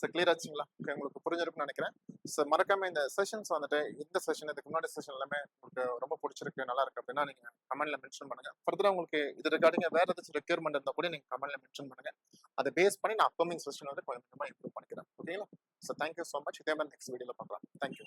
[SPEAKER 1] ஸோ கிளியர் ஆச்சுங்களா? ஓகே, உங்களுக்கு புரிஞ்சிருக்கும்னு நினைக்கிறேன். ஸோ மறக்காம இந்த செஷன்ஸ் வந்துட்டு இந்த செஷன் இதுக்கு முன்னாடி செஷன் எல்லாமே உங்களுக்கு ரொம்ப பிடிச்சிருக்கு, நல்லா இருக்கு அப்படின்னா நீங்க கமெண்ட்ல மென்ஷன் பண்ணுங்க. ஃபர்தரா உங்களுக்கு இது ரிகார்டிங் வேற ஏதாச்சும் ரெக்யர்மெண்ட் இருந்தால் கூட நீங்க கமெண்ட்ல மென்ஷன் பண்ணுங்க. அதை பேஸ் பண்ணி நான் அப்கமிங் செஷன் வந்து கொஞ்சமா இம்ப்ரூவ் பண்ணிக்கிறேன். ஓகேங்களா? So thank you so much. இதே மாதிரி நெக்ஸ்ட் வீடியோல பார்க்கலாம். தேங்க்யூ.